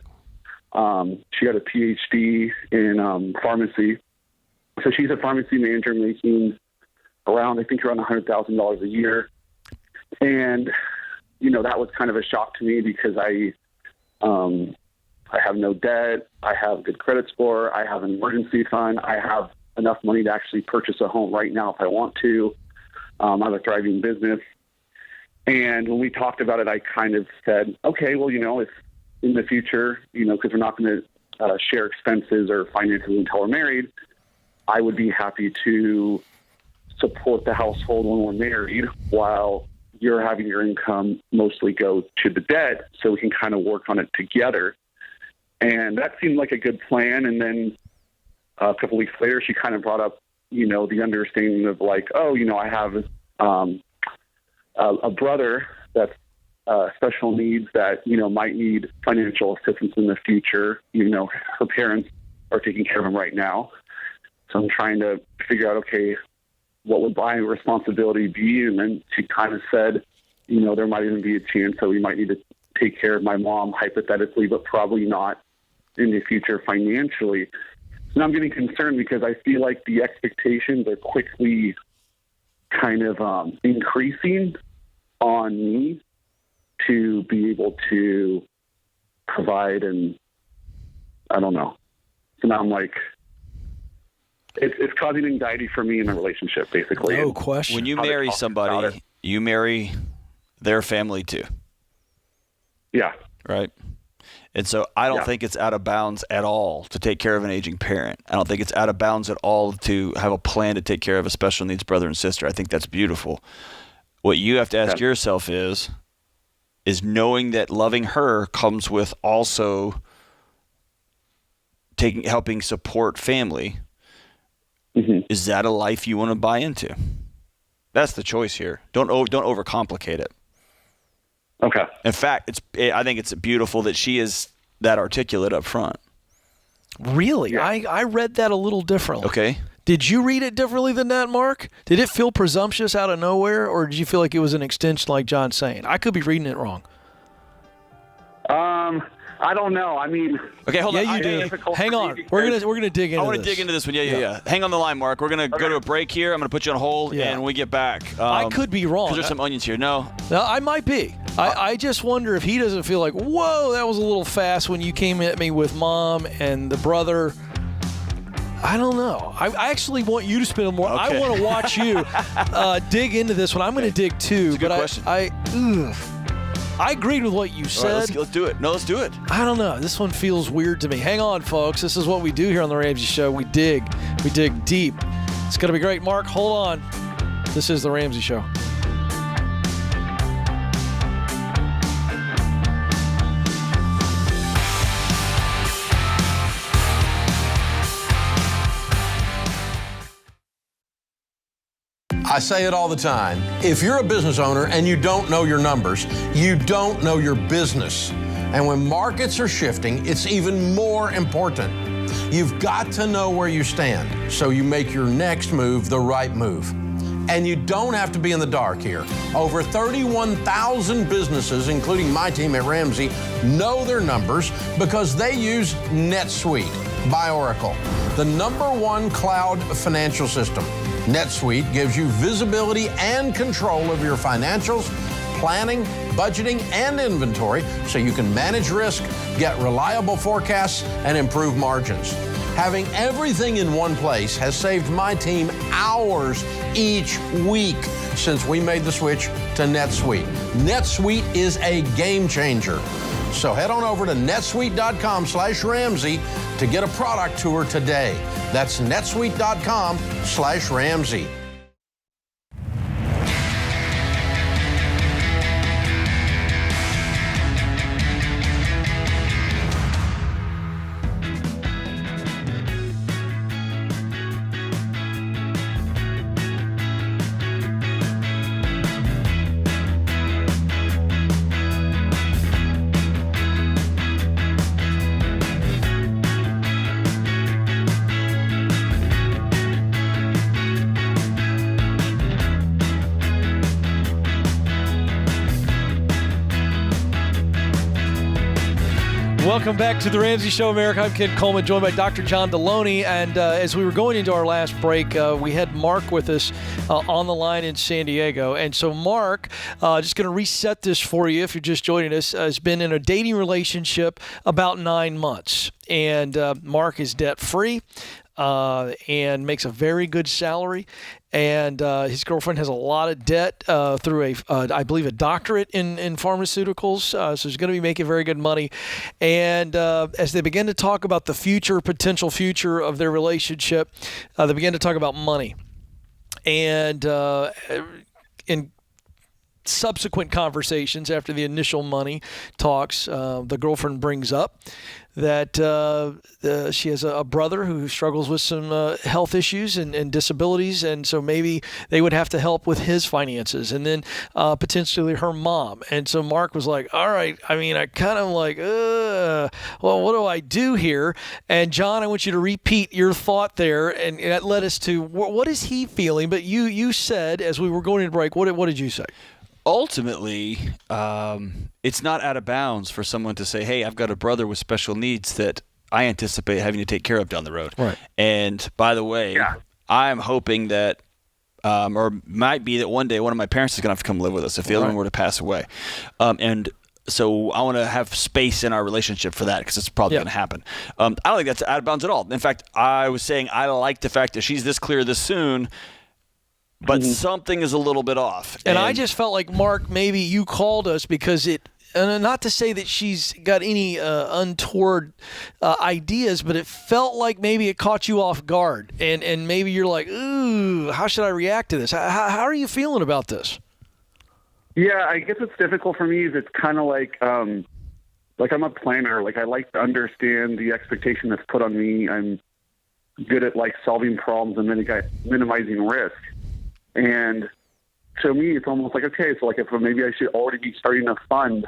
She got a PhD in pharmacy. So she's a pharmacy manager making around $100,000 a year. And, that was kind of a shock to me because I have no debt. I have good credit score. I have an emergency fund. I have enough money to actually purchase a home right now if I want to. I have a thriving business. And when we talked about it, I kind of said, okay, well, if in the future, because we're not going to share expenses or finances until we're married, I would be happy to support the household when we're married while you're having your income mostly go to the debt so we can kind of work on it together. And that seemed like a good plan. And then a couple weeks later, she kind of brought up, the understanding of like, I have a brother that's special needs that, might need financial assistance in the future. Her parents are taking care of him right now. So I'm trying to figure out, okay, what would my responsibility be? And then she kind of said, there might even be a chance that we might need to take care of my mom hypothetically, but probably not in the future financially. And I'm getting concerned because I feel like the expectations are quickly kind of increasing on me to be able to provide, and I don't know. So now I'm like, it's causing anxiety for me in a relationship, basically. No question. When you marry somebody, you marry their family too. Yeah. Right. And so I don't think it's out of bounds at all to take care of an aging parent. I don't think it's out of bounds at all to have a plan to take care of a special needs brother and sister. I think that's beautiful. What you have to ask yourself is knowing that loving her comes with also helping support family. Mm-hmm. Is that a life you want to buy into? That's the choice here. Don't overcomplicate it. Okay. In fact, I think it's beautiful that she is that articulate up front. Really? Yeah. I read that a little differently. Okay. Did you read it differently than that, Mark? Did it feel presumptuous out of nowhere, or did you feel like it was an extension like John's saying? I could be reading it wrong. I don't know. I mean, okay, hold on. Yeah, you do. Hang on. We're gonna dig into this. I want to dig into this one. Yeah. Hang on the line, Mark. We're gonna go to a break here. I'm gonna put you on hold, and when we get back, I could be wrong. Because there's some onions here. No, I might be. I just wonder if he doesn't feel like, whoa, that was a little fast when you came at me with mom and the brother. I don't know. I actually want you to spend more. Okay. I want to watch you dig into this one. I'm going to dig too. It's a good question. I agreed with what you said. Right, let's do it. No, let's do it. I don't know. This one feels weird to me. Hang on, folks. This is what we do here on The Ramsey Show. We dig deep. It's going to be great. Mark, hold on. This is The Ramsey Show. I say it all the time. If you're a business owner and you don't know your numbers, you don't know your business. And when markets are shifting, it's even more important. You've got to know where you stand so you make your next move the right move. And you don't have to be in the dark here. Over 31,000 businesses, including my team at Ramsey, know their numbers because they use NetSuite by Oracle, the #1 cloud financial system. NetSuite gives you visibility and control of your financials, planning, budgeting, and inventory so you can manage risk, get reliable forecasts, and improve margins. Having everything in one place has saved my team hours each week since we made the switch to NetSuite. NetSuite is a game changer. So head on over to netsuite.com/Ramsey to get a product tour today. That's netsuite.com/Ramsey. Welcome back to The Ramsey Show, America. I'm Ken Coleman, joined by Dr. John Deloney. And as we were going into our last break, we had Mark with us on the line in San Diego. And so Mark, just going to reset this for you if you're just joining us, has been in a dating relationship about 9 months. And Mark is debt-free and makes a very good salary. And his girlfriend has a lot of debt through I believe, a doctorate in pharmaceuticals. So she's going to be making very good money. And as they begin to talk about the potential future of their relationship, they begin to talk about money. And in subsequent conversations after the initial money talks, the girlfriend brings up that she has a brother who struggles with some health issues and disabilities, and so maybe they would have to help with his finances, and then potentially her mom. And so Mark was like, all right, I mean, I kind of like, well, what do I do here? And John, I want you to repeat your thought there, and that led us to what is he feeling? But you said, as we were going to break, what did you say? Ultimately, it's not out of bounds for someone to say, hey, I've got a brother with special needs that I anticipate having to take care of down the road. Right. And by the way, I'm hoping that, or might be that one day one of my parents is going to have to come live with us if the other one were to pass away. And so I want to have space in our relationship for that because it's probably going to happen. I don't think that's out of bounds at all. In fact, I was saying I like the fact that she's this clear this soon, but something is a little bit off. And I just felt like, Mark, maybe you called us because not to say that she's got any untoward ideas, but it felt like maybe it caught you off guard. And maybe you're like, ooh, how should I react to this? How are you feeling about this? Yeah, I guess it's difficult for me. It's kind of like I'm a planner. Like I like to understand the expectation that's put on me. I'm good at like solving problems and minimizing risk. And to me, it's almost like, okay, so like if maybe I should already be starting a fund,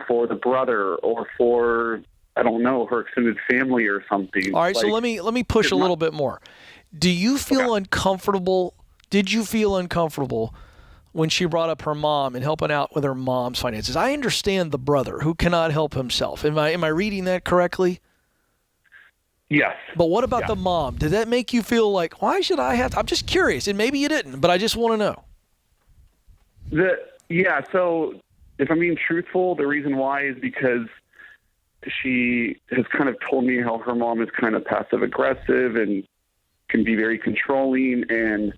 for the brother or for, I don't know, her extended family or something. All right, so let me push a little bit more. Do you feel uncomfortable? Did you feel uncomfortable when she brought up her mom and helping out with her mom's finances? I understand the brother who cannot help himself. Am I reading that correctly? Yes. But what about the mom? Did that make you feel like, why should I have to? I'm just curious, and maybe you didn't, but I just want to know. So if I'm being truthful, the reason why is because she has kind of told me how her mom is kind of passive aggressive and can be very controlling, and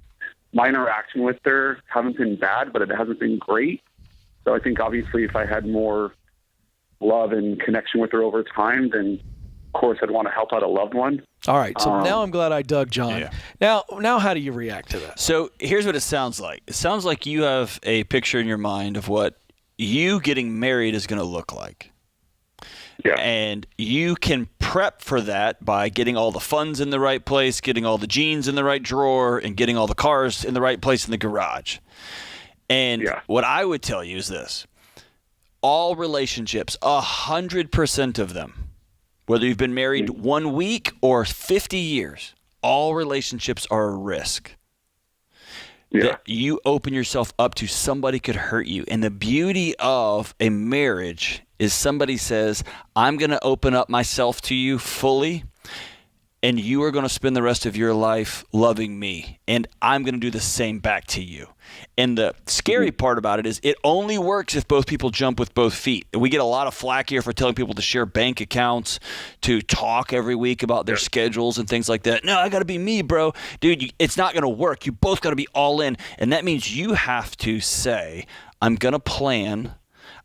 my interaction with her haven't been bad, but it hasn't been great. So I think obviously if I had more love and connection with her over time, then of course I'd want to help out a loved one. All right. So now I'm glad I dug John. Yeah. Now how do you react to that? So here's what it sounds like. It sounds like you have a picture in your mind of what you getting married is going to look like. Yeah. And you can prep for that by getting all the funds in the right place, getting all the jeans in the right drawer, and getting all the cars in the right place in the garage. And what I would tell you is this. All relationships, 100% of them, whether you've been married 1 week or 50 years, all relationships are a risk. That you open yourself up to somebody could hurt you. And the beauty of a marriage is somebody says, I'm going to open up myself to you fully, and you are going to spend the rest of your life loving me, and I'm going to do the same back to you. And the scary part about it is it only works if both people jump with both feet. We get a lot of flack here for telling people to share bank accounts, to talk every week about their schedules and things like that. No, I got to be me, bro. Dude, it's not going to work. You both got to be all in. And that means you have to say, I'm going to plan,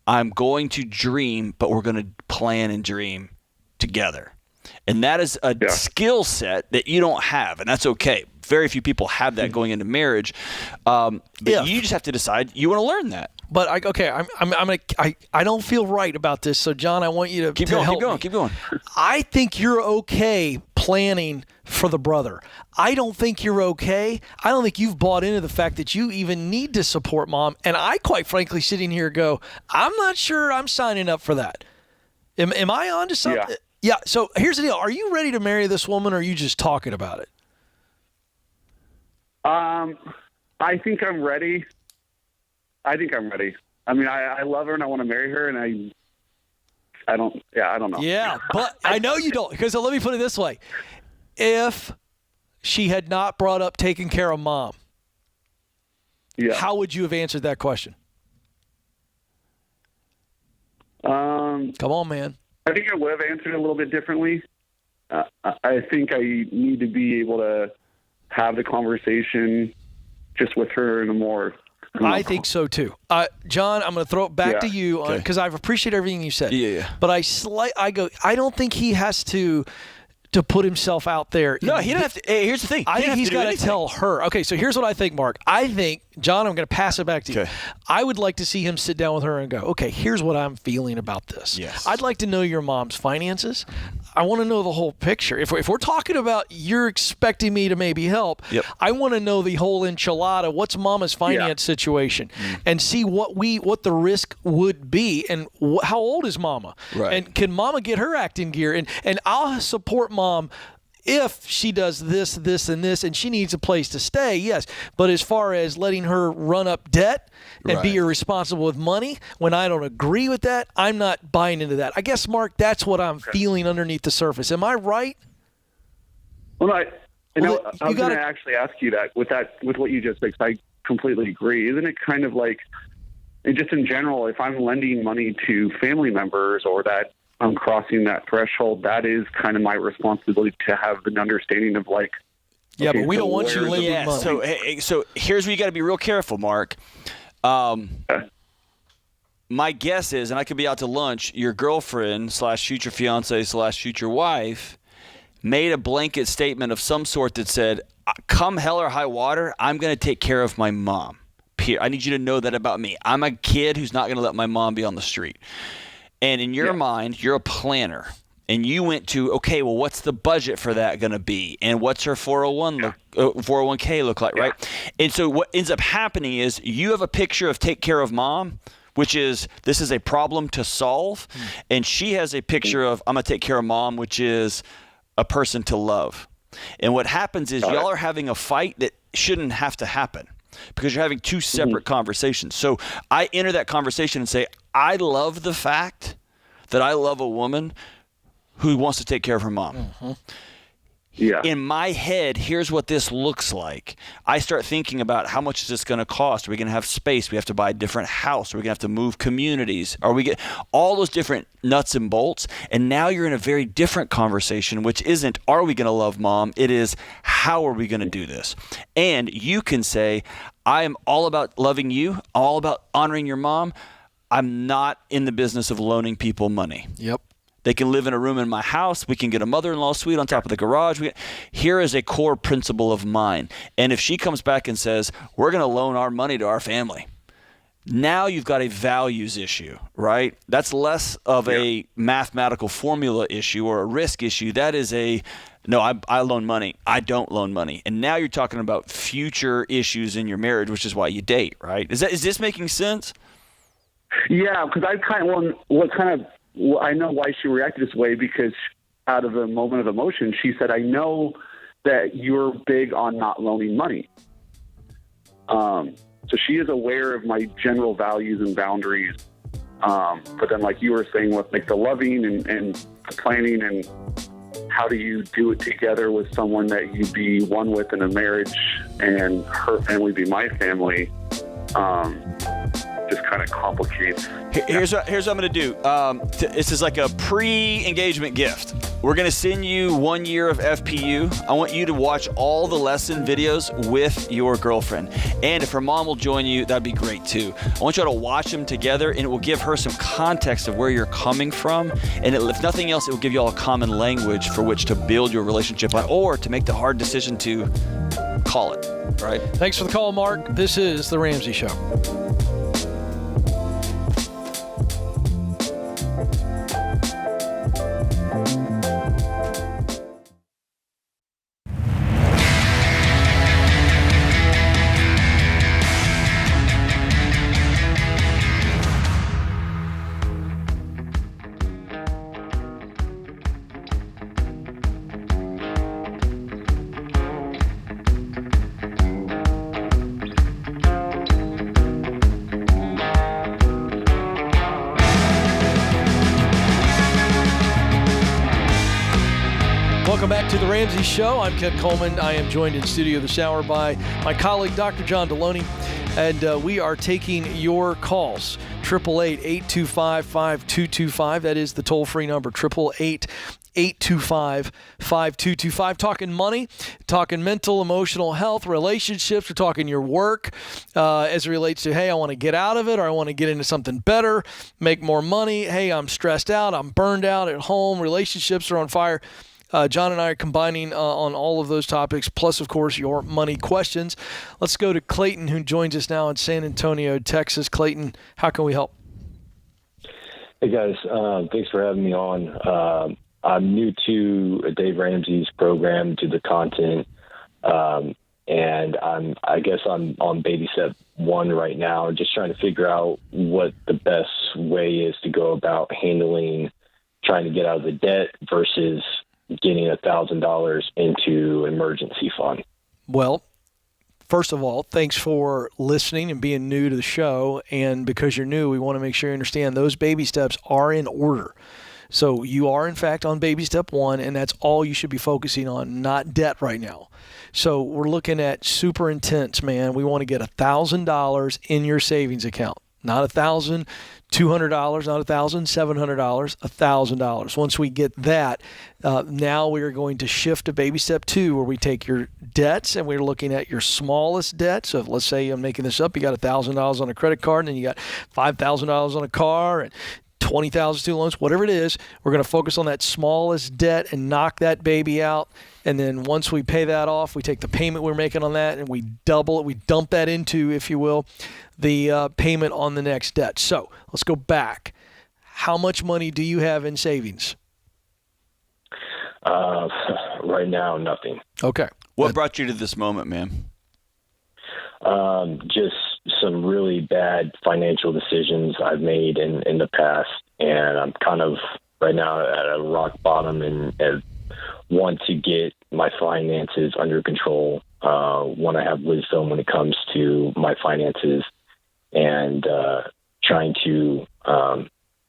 I'm going to dream, but we're going to plan and dream together. And that is a skill set that you don't have, and that's okay. Very few people have that going into marriage, but you just have to decide you want to learn that. But I don't feel right about this. So John, I want you to keep going. I think you're okay planning for the brother. I don't think you're okay. I don't think you've bought into the fact that you even need to support mom. And I, quite frankly, sitting here go, I'm not sure I'm signing up for that. Am I on to something? Yeah. So here's the deal. Are you ready to marry this woman, or are you just talking about it? I think I'm ready. I mean, I love her and I want to marry her, and I don't know. Yeah, but I know you don't, because let me put it this way. If she had not brought up taking care of mom, how would you have answered that question? Come on, man. I think I would have answered it a little bit differently. I think I need to be able to have the conversation just with her in a more... I think so too. John, I'm going to throw it back to you because I've appreciated everything you said. Yeah. But I don't think he has to put himself out there. No, he doesn't have to. Hey, here's the thing. I think he's got to tell her. Okay, so here's what I think, Mark. I think, John, I'm going to pass it back to you. I would like to see him sit down with her and go, okay, here's what I'm feeling about this. Yes. I'd like to know your mom's finances. I want to know the whole picture. If we're talking about you're expecting me to maybe help, I want to know the whole enchilada. What's mama's finance situation, and see what the risk would be, and how old is mama, right. and can mama get her act in gear, and I'll support mom if she does this, this, and this, and she needs a place to stay, yes. But as far as letting her run up debt and be irresponsible with money, when I don't agree with that, I'm not buying into that. I guess, Mark, that's what I'm feeling underneath the surface. Am I right? Well, I was going to actually ask you that with what you just said, 'cause I completely agree. Isn't it kind of like, and just in general, if I'm lending money to family members or that I'm crossing that threshold, that is kind of my responsibility to have an understanding of like. Yeah, but we don't want you lending money. So here's where you got to be real careful, Mark. My guess is, and I could be out to lunch, your girlfriend / future fiance / future wife made a blanket statement of some sort that said, come hell or high water, I'm going to take care of my mom. I need you to know that about me. I'm a kid who's not going to let my mom be on the street. And in your mind, you're a planner. And you went to, okay, well, what's the budget for that going to be? And what's her 401k look like, right? And so what ends up happening is you have a picture of take care of mom, which is this is a problem to solve. And she has a picture of I'm going to take care of mom, which is a person to love. And what happens is y'all are having a fight that shouldn't have to happen because you're having two separate conversations. So I enter that conversation and say, I love the fact that I love a woman who wants to take care of her mom. Yeah. In my head, here's what this looks like. I start thinking about how much is this going to cost? Are we going to have space? We have to buy a different house. Are we going to have to move communities? Are we get all those different nuts and bolts? And now you're in a very different conversation, which isn't, are we going to love mom? It is, how are we going to do this? And you can say, I am all about loving you, all about honoring your mom. I'm not in the business of loaning people money. Yep. They can live in a room in my house. We can get a mother-in-law suite on top of the garage. Here is a core principle of mine. And if she comes back and says, we're going to loan our money to our family, now you've got a values issue, right? That's less of a mathematical formula issue or a risk issue. That is no, I loan money. I don't loan money. And now you're talking about future issues in your marriage, which is why you date, right? Is this making sense? Yeah, because I know why she reacted this way, because out of a moment of emotion, she said, I know that you're big on not loaning money. So she is aware of my general values and boundaries. But then, like you were saying, with like the loving and the planning and how do you do it together with someone that you'd be one with in a marriage and her family be my family, just kind of complicates. Here's what I'm going to do. This is like a pre-engagement gift. We're going to send you 1 year of FPU. I want you to watch all the lesson videos with your girlfriend. And if her mom will join you, that'd be great too. I want you all to watch them together, and it will give her some context of where you're coming from. And if nothing else, it will give you all a common language for which to build your relationship on, or to make the hard decision to call it, right? Thanks for the call, Mark. This is The Ramsey Show. Welcome back to The Ramsey Show. I'm Ken Coleman. I am joined in studio this hour by my colleague, Dr. John Deloney, and we are taking your calls. 888-825-5225. That is the toll-free number, 888-825-5225. Talking money, talking mental, emotional health, relationships. We're talking your work as it relates to, hey, I want to get out of it, or I want to get into something better, make more money. Hey, I'm stressed out. I'm burned out at home. Relationships are on fire. John and I are combining on all of those topics, plus, of course, your money questions. Let's go to Clayton, who joins us now in San Antonio, Texas. Clayton, how can we help? Hey, guys. Thanks for having me on. I'm new to Dave Ramsey's program, to the content, and I guess I'm on baby step 1 right now, just trying to figure out what the best way is to go about handling trying to get out of the debt versus getting $1,000 into emergency fund? Well, first of all, thanks for listening and being new to the show. And because you're new, we want to make sure you understand those baby steps are in order. So you are, in fact, on baby step 1, and that's all you should be focusing on, not debt right now. So we're looking at super intense, man. We want to get $1,000 in your savings account, not $1,200, not $1,700, $1,000. Once we get that, now we are going to shift to baby step 2, where we take your debts and we're looking at your smallest debt. So if, let's say, I'm making this up, you got $1,000 on a credit card, and then you got $5,000 on a car, and 20,000 student loans, whatever it is. We're going to focus on that smallest debt and knock that baby out. And then once we pay that off, we take the payment we're making on that and we double it. We dump that into, if you will, the payment on the next debt. So let's go back. How much money do you have in savings? Right now, nothing. Okay. What brought you to this moment, man? Just some really bad financial decisions I've made in the past, and I'm kind of right now at a rock bottom and want to get my finances under control. Want to have wisdom when it comes to my finances, and trying to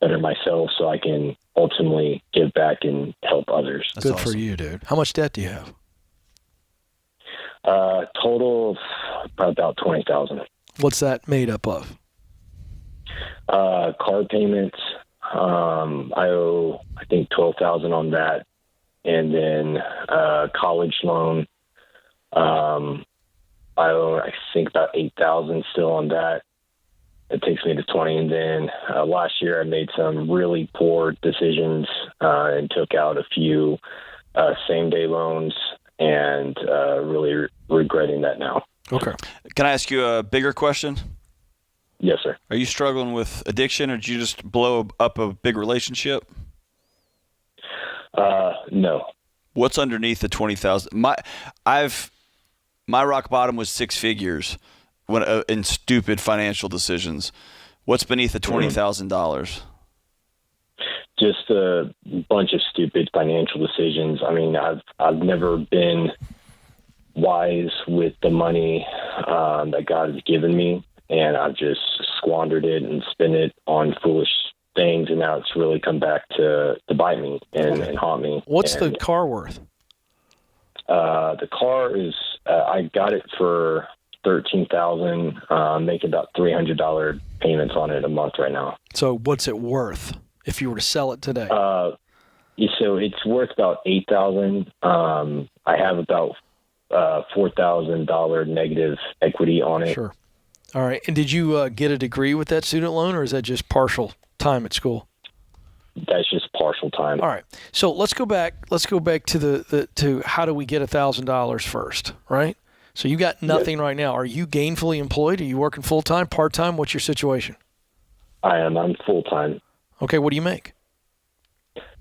better myself so I can ultimately give back and help others. That's Good awesome. For you, dude. How much debt do you have? Total of about $20,000. What's that made up of? Car payments. I owe, I think, $12,000 on that, and then college loan. I owe, I think, about $8,000 still on that. It takes me to 20. And then last year I made some really poor decisions and took out a few same-day loans, and really regretting that now. Okay. Can I ask you a bigger question? Yes, sir. Are you struggling with addiction, or did you just blow up a big relationship? No. What's underneath the 20,000? My rock bottom was 6 figures when in stupid financial decisions. What's beneath the $20,000? Just a bunch of stupid financial decisions. I mean, I've never been wise with the money that God has given me, and I've just squandered it and spent it on foolish things, and now it's really come back to bite me and haunt me. What's the car worth? The car is I got it for $13,000. Making about $300 payments on it a month right now. So what's it worth if you were to sell it today? So it's worth about $8,000. I have about $4,000 negative equity on it. Sure. All right. And did you get a degree with that student loan, or is that just partial time at school? That's just partial time. All right. So let's go back. Let's go back to to how do we get $1,000 first, right? So you got nothing right now. Are you gainfully employed? Are you working full time, part time? What's your situation? I am. I'm full time. Okay. What do you make?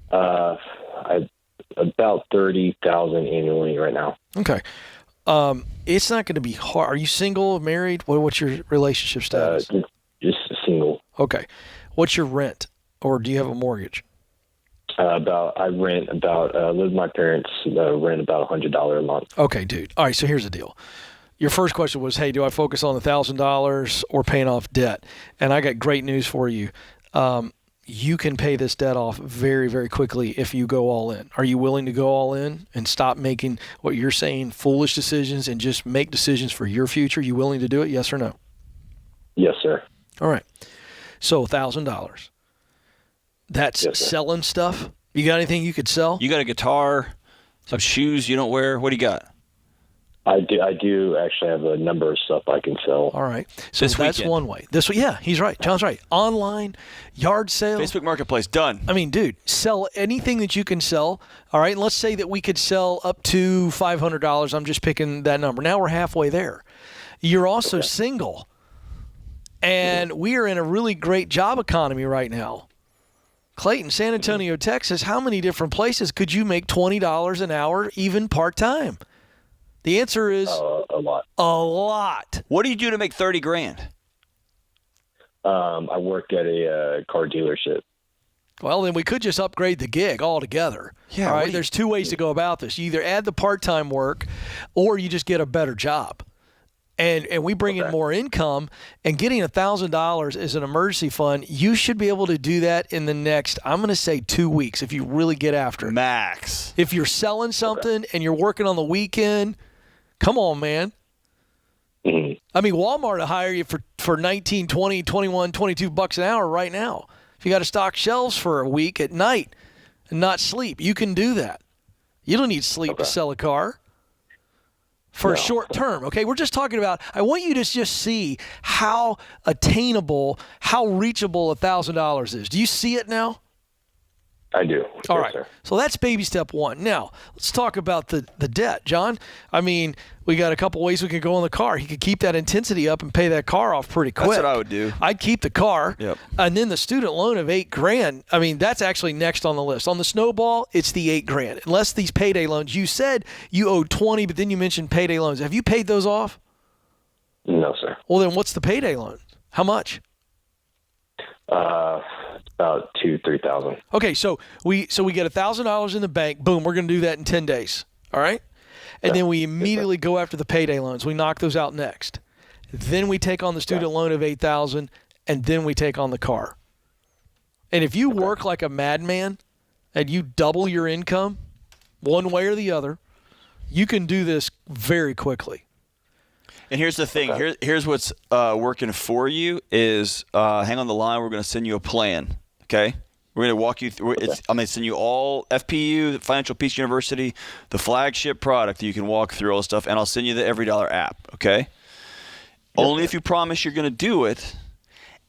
About $30,000 annually right now. Okay. It's not going to be hard. Are you single, married? What's your relationship status? Just single. Okay. What's your rent, or do you have a mortgage? I rent about live with my parents. Rent about $100 a month. Okay, dude. All right. So here's the deal. Your first question was, hey, do I focus on $1,000 or paying off debt? And I got great news for you. You can pay this debt off very, very quickly if you go all in. Are you willing to go all in and stop making what you're saying foolish decisions and just make decisions for your future? You willing to do it? Yes or no? Yes, sir. All right. So $1,000. That's selling stuff. You got anything you could sell? You got a guitar, some shoes you don't wear. What do you got? I do actually have a number of stuff I can sell. All right. So this that's weekend. one way. Yeah, he's right. John's right. Online, yard sale. Facebook Marketplace, done. I mean, dude, sell anything that you can sell. All right. And let's say that we could sell up to $500. I'm just picking that number. Now we're halfway there. You're also single. And we are in a really great job economy right now. Clayton, San Antonio, Texas, how many different places could you make $20 an hour, even part-time? The answer is a lot. A lot. What do you do to make $30,000? I work at a car dealership. Well, then we could just upgrade the gig altogether. Yeah. All right. There's two ways to go about this. You either add the part-time work, or you just get a better job. And we bring in more income, and getting $1,000 as an emergency fund, you should be able to do that in the next, I'm going to say 2 weeks if you really get after it. Max. If you're selling something and you're working on the weekend, come on, man. I mean, Walmart will hire you for 19, 20, 21, 22 bucks an hour right now. If you got to stock shelves for a week at night and not sleep, you can do that. You don't need sleep to sell a car. For a short term, okay? We're just talking about, I want you to just see how attainable, how reachable $1,000 is. Do you see it now? I do. All Yes, right. sir. So that's baby step one. Now, let's talk about the debt, John. I mean, we got a couple ways we can go on the car. He could keep that intensity up and pay that car off pretty quick. That's what I would do. I'd keep the car. Yep. And then the student loan of $8,000. I mean, that's actually next on the list. On the Snowball, it's the $8,000. Unless these payday loans, you said you owed 20, but then you mentioned payday loans. Have you paid those off? No, sir. Well, then what's the payday loan? How much? About $2,000-3,000. Okay, so we get $1,000 in the bank. Boom, we're going to do that in 10 days. All right? And then we immediately go after the payday loans. We knock those out next. Then we take on the student loan of $8,000, and then we take on the car. And if you work like a madman and you double your income one way or the other, you can do this very quickly. And here's the thing. Here's what's working for you is hang on the line. We're going to send you a plan, okay? We're going to walk you through. I'm going to send you all FPU, Financial Peace University, the flagship product that you can walk through all this stuff, and I'll send you the $Every app, okay? Only if you promise you're going to do it.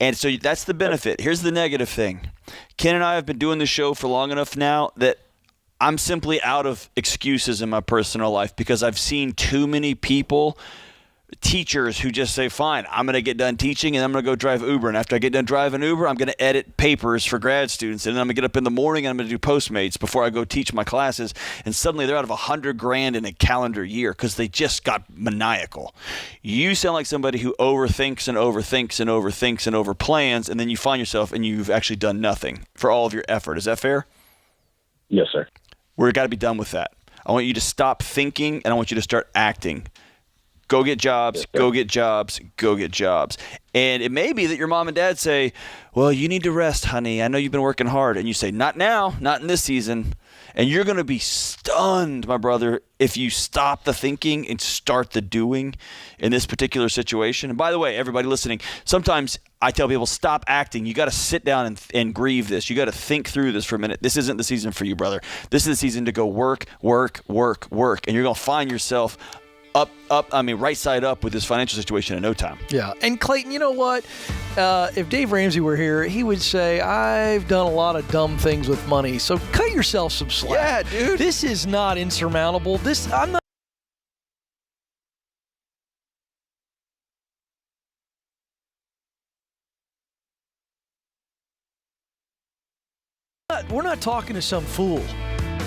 And so that's the benefit. Here's the negative thing. Ken and I have been doing this show for long enough now that I'm simply out of excuses in my personal life because I've seen too many people, teachers who just say, fine, I'm going to get done teaching and I'm going to go drive Uber. And after I get done driving Uber, I'm going to edit papers for grad students. And then I'm going to get up in the morning and I'm going to do Postmates before I go teach my classes. And suddenly they're out of $100,000 in a calendar year because they just got maniacal. You sound like somebody who overthinks and overthinks and overthinks and overplans. And then you find yourself and you've actually done nothing for all of your effort. Is that fair? Yes, sir. We've got to be done with that. I want you to stop thinking and I want you to start acting. Go get jobs, go get jobs, go get jobs. And it may be that your mom and dad say, well, you need to rest, honey. I know you've been working hard. And you say, not now, not in this season. And you're going to be stunned, my brother, if you stop the thinking and start the doing in this particular situation. And by the way, everybody listening, sometimes I tell people, stop acting. You got to sit down and grieve this. You got to think through this for a minute. This isn't the season for you, brother. This is the season to go work, work, work, work. And you're going to find yourself right side up with this financial situation in no time. Yeah. And Clayton, you know what? If Dave Ramsey were here, he would say, I've done a lot of dumb things with money, so cut yourself some slack. Yeah, dude. This is not insurmountable. I'm not. We're not talking to some fool.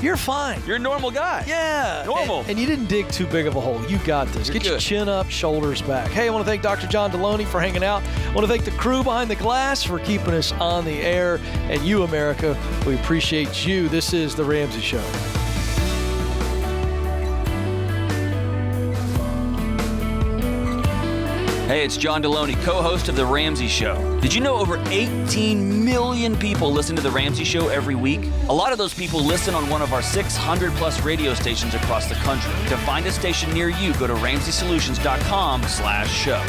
You're fine. You're a normal guy. Yeah. Normal. And you didn't dig too big of a hole. You got this. You're Get your good. chin up, shoulders back. Hey, I want to thank Dr. John Deloney for hanging out. I want to thank the crew behind the glass for keeping us on the air. And you, America, we appreciate you. This is The Ramsey Show. Hey, it's John Deloney, co-host of The Ramsey Show. Did you know over 18 million people listen to The Ramsey Show every week? A lot of those people listen on one of our 600-plus radio stations across the country. To find a station near you, go to RamseySolutions.com/show.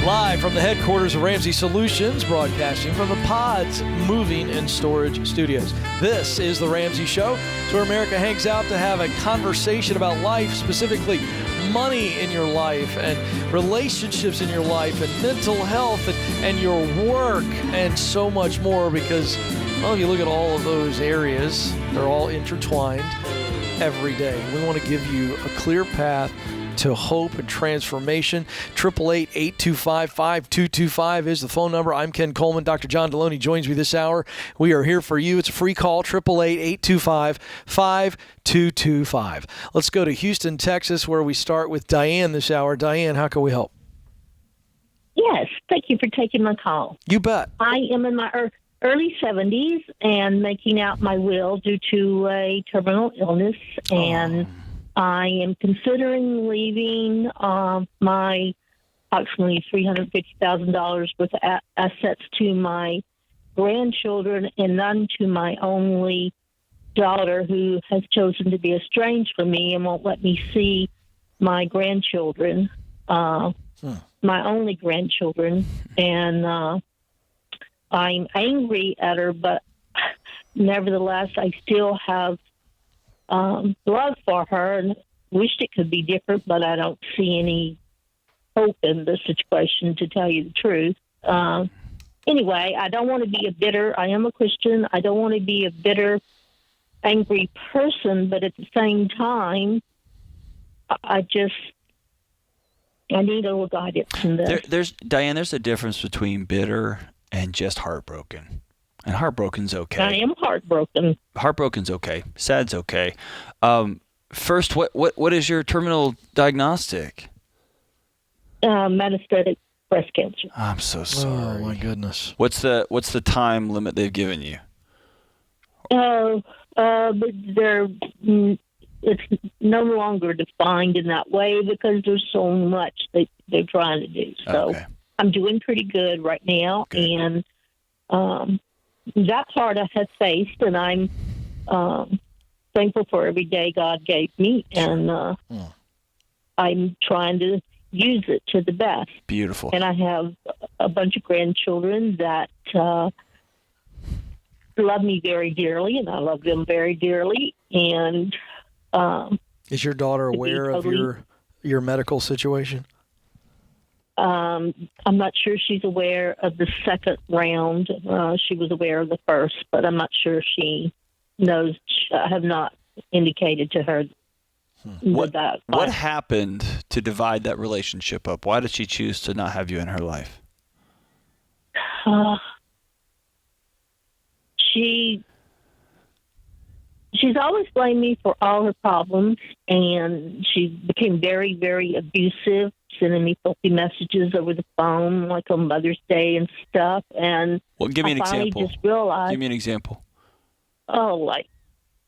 Live from the headquarters of Ramsey Solutions, broadcasting from the Pods Moving and Storage Studios. This is The Ramsey Show. It's where America hangs out to have a conversation about life, specifically money in your life and relationships in your life and mental health and your work and so much more because, well, if you look at all of those areas, they're all intertwined every day. We want to give you a clear path to hope and transformation. 888-825-5225 is the phone number. I'm Ken Coleman. Dr. John Deloney joins me this hour. We are here for you. It's a free call, 888-825-5225. Let's go to Houston, Texas, where we start with Diane this hour. Diane, how can we help? Yes, thank you for taking my call. You bet. I am in my early 70s and making out my will due to a terminal illness, and I am considering leaving my approximately $350,000 worth of assets to my grandchildren and none to my only daughter, who has chosen to be estranged from me and won't let me see my grandchildren, my only grandchildren. And I'm angry at her, but nevertheless, I still have love for her and wished it could be different, but I don't see any hope in the situation, to tell you the truth. Anyway, I don't want to be a bitter, I am a Christian, I don't want to be a bitter, angry person, but at the same time, I need a little guidance in this. Diane, there's a difference between bitter and just heartbroken. And heartbroken's okay. I am heartbroken. Heartbroken's okay. Sad's okay. First, what is your terminal diagnostic? Metastatic breast cancer. I'm so sorry. Oh my goodness. What's the time limit they've given you? It's no longer defined in that way because there's so much they're trying to do. So I'm doing pretty good right now, and that part I have faced, and I'm thankful for every day God gave me, and I'm trying to use it to the best. Beautiful. And I have a bunch of grandchildren that love me very dearly, and I love them very dearly. And is your daughter aware of your medical situation? I'm not sure she's aware of the second round. She was aware of the first, but I'm not sure she knows. I have not indicated to her that. What happened to divide that relationship up? Why did she choose to not have you in her life? She's always blamed me for all her problems, and she became very, very abusive, sending me filthy messages over the phone, like on Mother's Day and stuff. And give me an example. Just realized, give me an example. Oh, like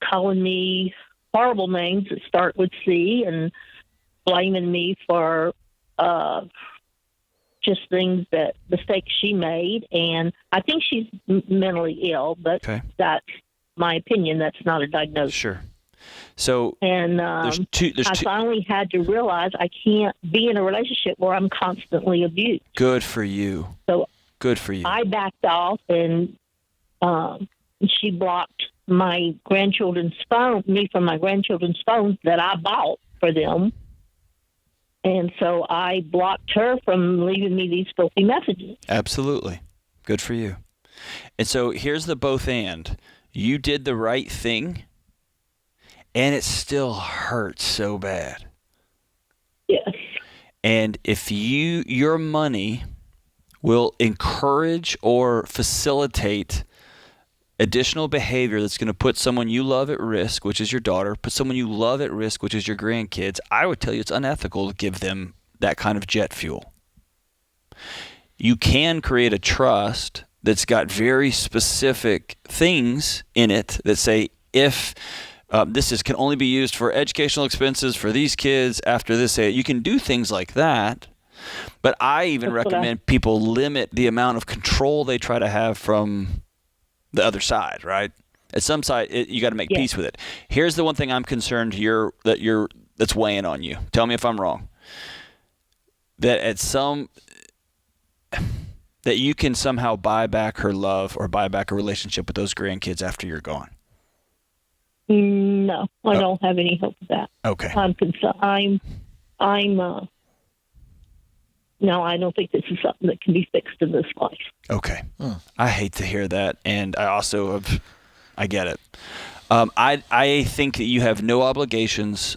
calling me horrible names that start with C and blaming me for just things mistakes she made. And I think she's mentally ill, but that's my opinion. That's not a diagnosis. Sure. So, and there's two. I finally had to realize I can't be in a relationship where I'm constantly abused. Good for you. So good for you. I backed off, and she blocked my grandchildren's phone, me from my grandchildren's phones that I bought for them. And so I blocked her from leaving me these filthy messages. Absolutely. Good for you. And so here's the both and. You did the right thing, and it still hurts so bad. Yes. And if your money will encourage or facilitate additional behavior that's going to put someone you love at risk, which is your daughter, put someone you love at risk, which is your grandkids, I would tell you it's unethical to give them that kind of jet fuel. You can create a trust that's got very specific things in it that say, if this can only be used for educational expenses for these kids after this age, you can do things like that. But I even recommend people limit the amount of control they try to have from the other side, right? At some side, you got to make peace with it. Here's the one thing I'm concerned that's weighing on you. Tell me if I'm wrong. That you can somehow buy back her love or buy back a relationship with those grandkids after you're gone. No, I don't have any hope of that. Okay. No, I don't think this is something that can be fixed in this life. Okay. I hate to hear that, and I get it. I think that you have no obligations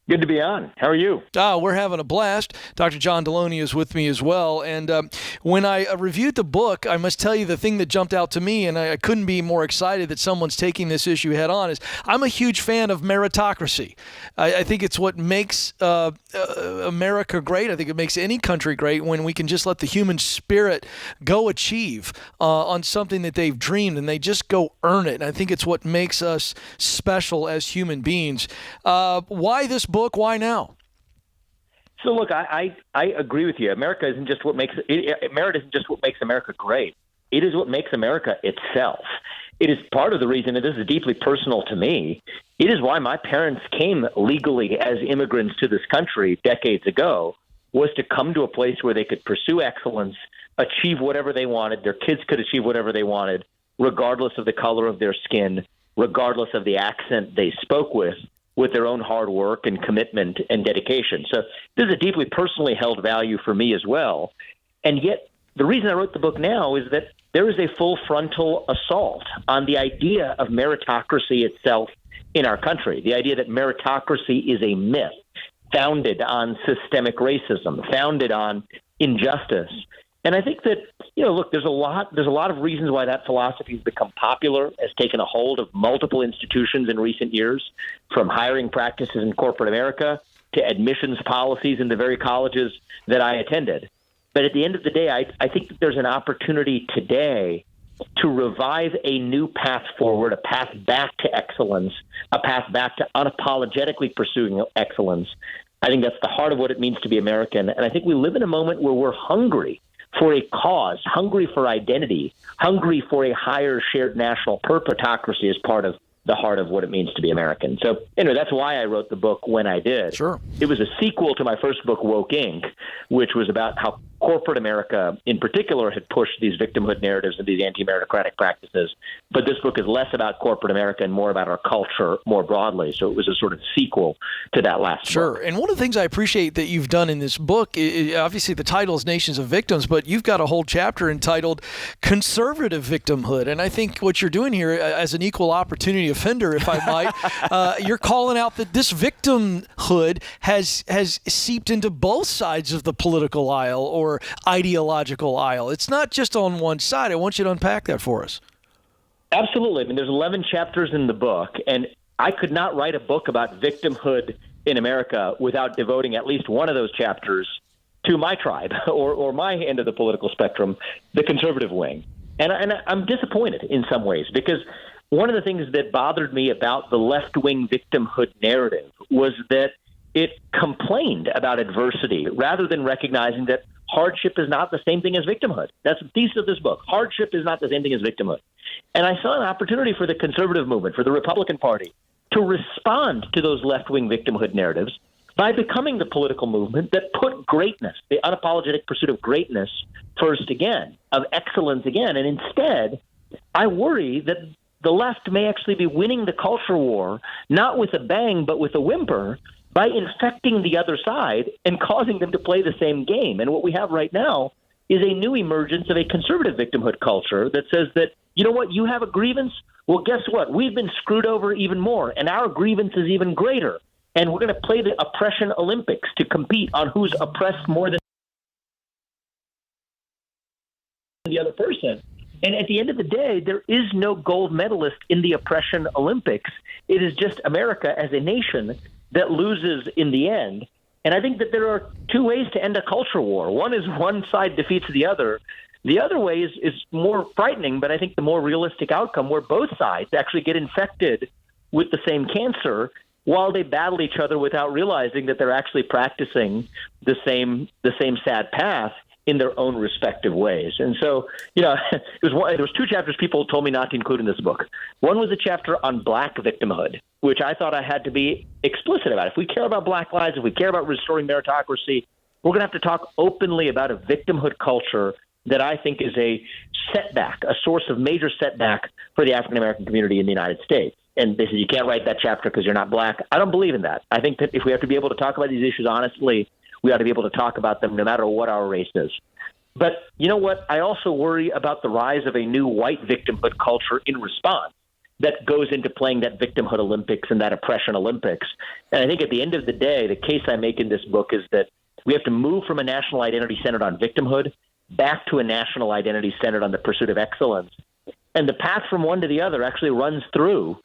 Good to be on. How are you? We're having a blast. Dr. John Deloney is with me as well. And when I reviewed the book, I must tell you the thing that jumped out to me, and I couldn't be more excited that someone's taking this issue head on, is I'm a huge fan of meritocracy. I think it's what makes America great. I think it makes any country great when we can just let the human spirit go achieve on something that they've dreamed, and they just go earn it. And I think it's what makes us special as human beings. Why this book? Why now? So look, I agree with you. Merit isn't just what makes America great. It is what makes America itself. It is part of the reason, and this is deeply personal to me, it is why my parents came legally as immigrants to this country decades ago, was to come to a place where they could pursue excellence, achieve whatever they wanted, their kids could achieve whatever they wanted, regardless of the color of their skin, regardless of the accent they spoke with their own hard work and commitment and dedication. So this is a deeply personally held value for me as well. And yet the reason I wrote the book now is that there is a full frontal assault on the idea of meritocracy itself in our country, the idea that meritocracy is a myth founded on systemic racism, founded on injustice. And I think that, look, there's a lot of reasons why that philosophy has become popular, has taken a hold of multiple institutions in recent years, from hiring practices in corporate America to admissions policies in the very colleges that I attended. But at the end of the day, I think that there's an opportunity today to revive a new path forward, a path back to excellence, a path back to unapologetically pursuing excellence. I think that's the heart of what it means to be American. And I think we live in a moment where we're hungry for a cause, hungry for identity, hungry for a higher shared national purpose. Meritocracy is part of the heart of what it means to be American. So anyway, that's why I wrote the book when I did. Sure. It was a sequel to my first book, Woke Inc., which was about how corporate America in particular had pushed these victimhood narratives and these anti-meritocratic practices. But this book is less about corporate America and more about our culture more broadly. So it was a sort of sequel to that last book. Sure. And one of the things I appreciate that you've done in this book, obviously the title is Nations of Victims, but you've got a whole chapter entitled Conservative Victimhood. And I think what you're doing here as an equal opportunity offender, if I might, you're calling out that this victimhood has seeped into both sides of the political aisle or ideological aisle. It's not just on one side. I want you to unpack that for us. Absolutely. I mean, there's 11 chapters in the book, and I could not write a book about victimhood in America without devoting at least one of those chapters to my tribe or my end of the political spectrum, the conservative wing. And I'm disappointed in some ways, because one of the things that bothered me about the left-wing victimhood narrative was that it complained about adversity rather than recognizing that hardship is not the same thing as victimhood. That's the thesis of this book. Hardship is not the same thing as victimhood. And I saw an opportunity for the conservative movement, for the Republican Party, to respond to those left-wing victimhood narratives by becoming the political movement that put greatness, the unapologetic pursuit of greatness, first again, of excellence again. And instead, I worry that the left may actually be winning the culture war, not with a bang, but with a whimper, by infecting the other side and causing them to play the same game. And what we have right now is a new emergence of a conservative victimhood culture that says that, you know what, you have a grievance? Well, guess what? We've been screwed over even more, and our grievance is even greater. And we're going to play the oppression Olympics to compete on who's oppressed more than the other person. And at the end of the day, there is no gold medalist in the oppression Olympics. It is just America as a nation that loses in the end. And I think that there are two ways to end a culture war. One is one side defeats the other. The other way is more frightening, but I think the more realistic outcome, where both sides actually get infected with the same cancer while they battle each other without realizing that they're actually practicing the same sad path in their own respective ways. And so, there was two chapters people told me not to include in this book. One was a chapter on Black victimhood, which I thought I had to be explicit about. If we care about Black lives, if we care about restoring meritocracy, we're going to have to talk openly about a victimhood culture that I think is a setback, a source of major setback for the African-American community in the United States. And they said, you can't write that chapter because you're not Black. I don't believe in that. I think that if we have to be able to talk about these issues honestly, we ought to be able to talk about them no matter what our race is. But you know what? I also worry about the rise of a new white victimhood culture in response, that goes into playing that victimhood Olympics and that oppression Olympics. And I think at the end of the day, the case I make in this book is that we have to move from a national identity centered on victimhood back to a national identity centered on the pursuit of excellence. And the path from one to the other actually runs through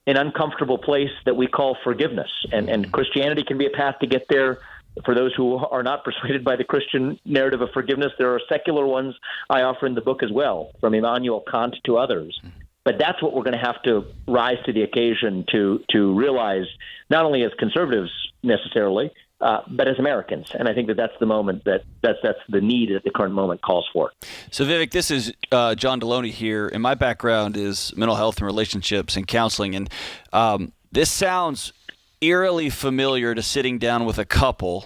an uncomfortable place that we call forgiveness. And Christianity can be a path to get there. For those who are not persuaded by the Christian narrative of forgiveness, there are secular ones I offer in the book as well, from Immanuel Kant to others. But that's what we're going to have to rise to the occasion to realize, not only as conservatives necessarily, but as Americans. And I think that's the moment that's the need that the current moment calls for. So Vivek, this is John Deloney here, and my background is mental health and relationships and counseling. And this sounds eerily familiar to sitting down with a couple,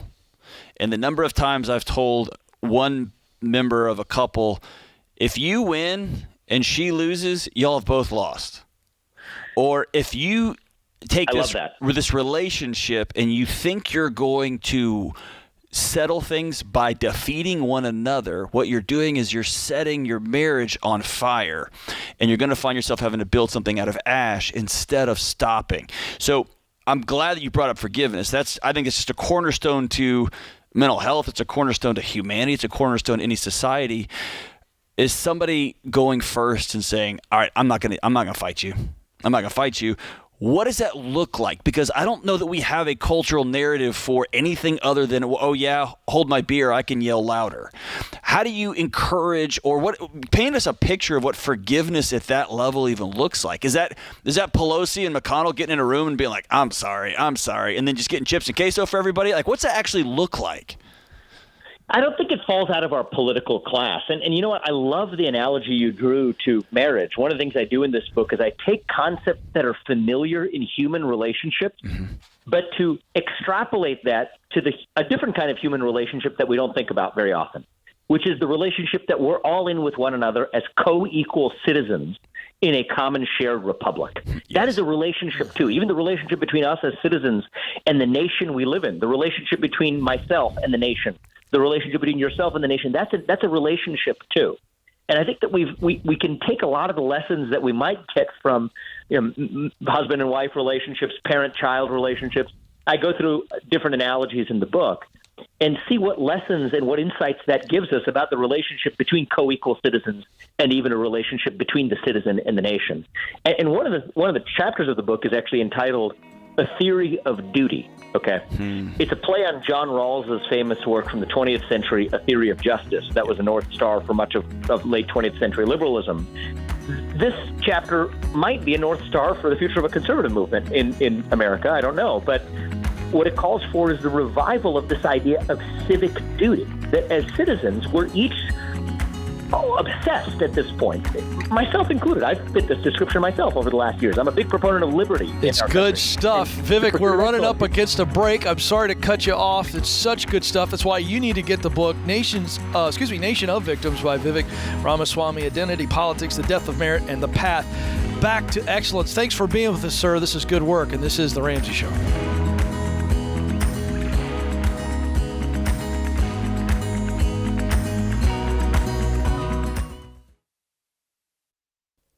and the number of times I've told one member of a couple, if you win and she loses, y'all have both lost. Or if you take this relationship and you think you're going to settle things by defeating one another, what you're doing is you're setting your marriage on fire, and you're going to find yourself having to build something out of ash instead of stopping. So I'm glad that you brought up forgiveness. I think it's just a cornerstone to mental health. It's a cornerstone to humanity. It's a cornerstone to any society. Is somebody going first and saying, all right, I'm not going to fight you. I'm not going to fight you. What does that look like? Because I don't know that we have a cultural narrative for anything other than, oh yeah, hold my beer, I can yell louder. How do you encourage, or paint us a picture of what forgiveness at that level even looks like? Is that Pelosi and McConnell getting in a room and being like, I'm sorry, and then just getting chips and queso for everybody? Like, what's that actually look like? I don't think it falls out of our political class. And you know what? I love the analogy you drew to marriage. One of the things I do in this book is I take concepts that are familiar in human relationships, but to extrapolate that to a different kind of human relationship that we don't think about very often, which is the relationship that we're all in with one another as co-equal citizens in a common shared republic. That is a relationship too. Even the relationship between us as citizens and the nation we live in, the relationship between myself and the nation, the relationship between yourself and the nation, that's a relationship too. And I think that we can take a lot of the lessons that we might get from husband and wife relationships, parent-child relationships. I go through different analogies in the book and see what lessons and what insights that gives us about the relationship between co-equal citizens and even a relationship between the citizen and the nation. And one of the chapters of the book is actually entitled A Theory of Duty. Okay. It's a play on John Rawls's famous work from the 20th century, A Theory of Justice. That was a North Star for much of late 20th century liberalism. This chapter might be a North Star for the future of a conservative movement in America. I don't know. But what it calls for is the revival of this idea of civic duty, that as citizens, we're each obsessed at this point, myself included. I've fit this description myself over the last years. I'm a big proponent of liberty. It's good stuff. Vivek, we're running up against a break. I'm sorry to cut you off. It's such good stuff. That's why you need to get the book, Nation of Victims by Vivek Ramaswamy, Identity, Politics, the Death of Merit, and the Path Back to Excellence. Thanks for being with us, sir. This is good work, and this is The Ramsey Show.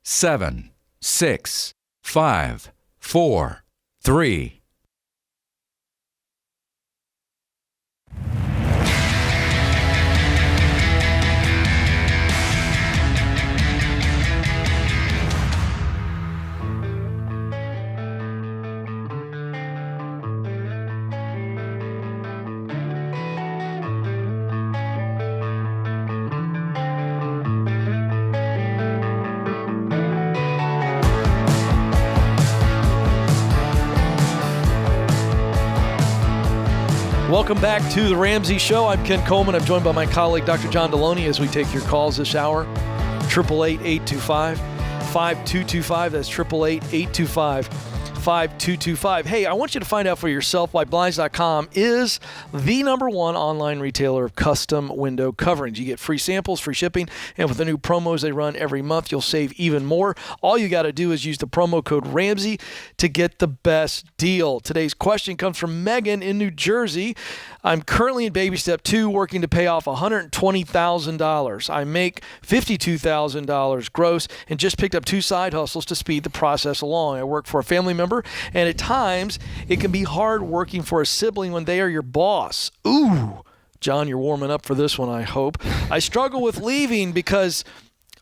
Seven, 6, 5, 4, 3. Welcome back to The Ramsey Show. I'm Ken Coleman. I'm joined by my colleague, Dr. John Deloney, as we take your calls this hour. 888-825-5225. That's 888-825-5225. 888-885-5225. Hey, I want you to find out for yourself why Blinds.com is the #1 online retailer of custom window coverings. You get free samples, free shipping, and with the new promos they run every month, you'll save even more. All you got to do is use the promo code Ramsey to get the best deal. Today's question comes from Megan in New Jersey. I'm currently in baby step 2, working to pay off $120,000. I make $52,000 gross and just picked up 2 side hustles to speed the process along. I work for a family member, and at times it can be hard working for a sibling when they are your boss. Ooh, John, you're warming up for this one, I hope. I struggle with leaving because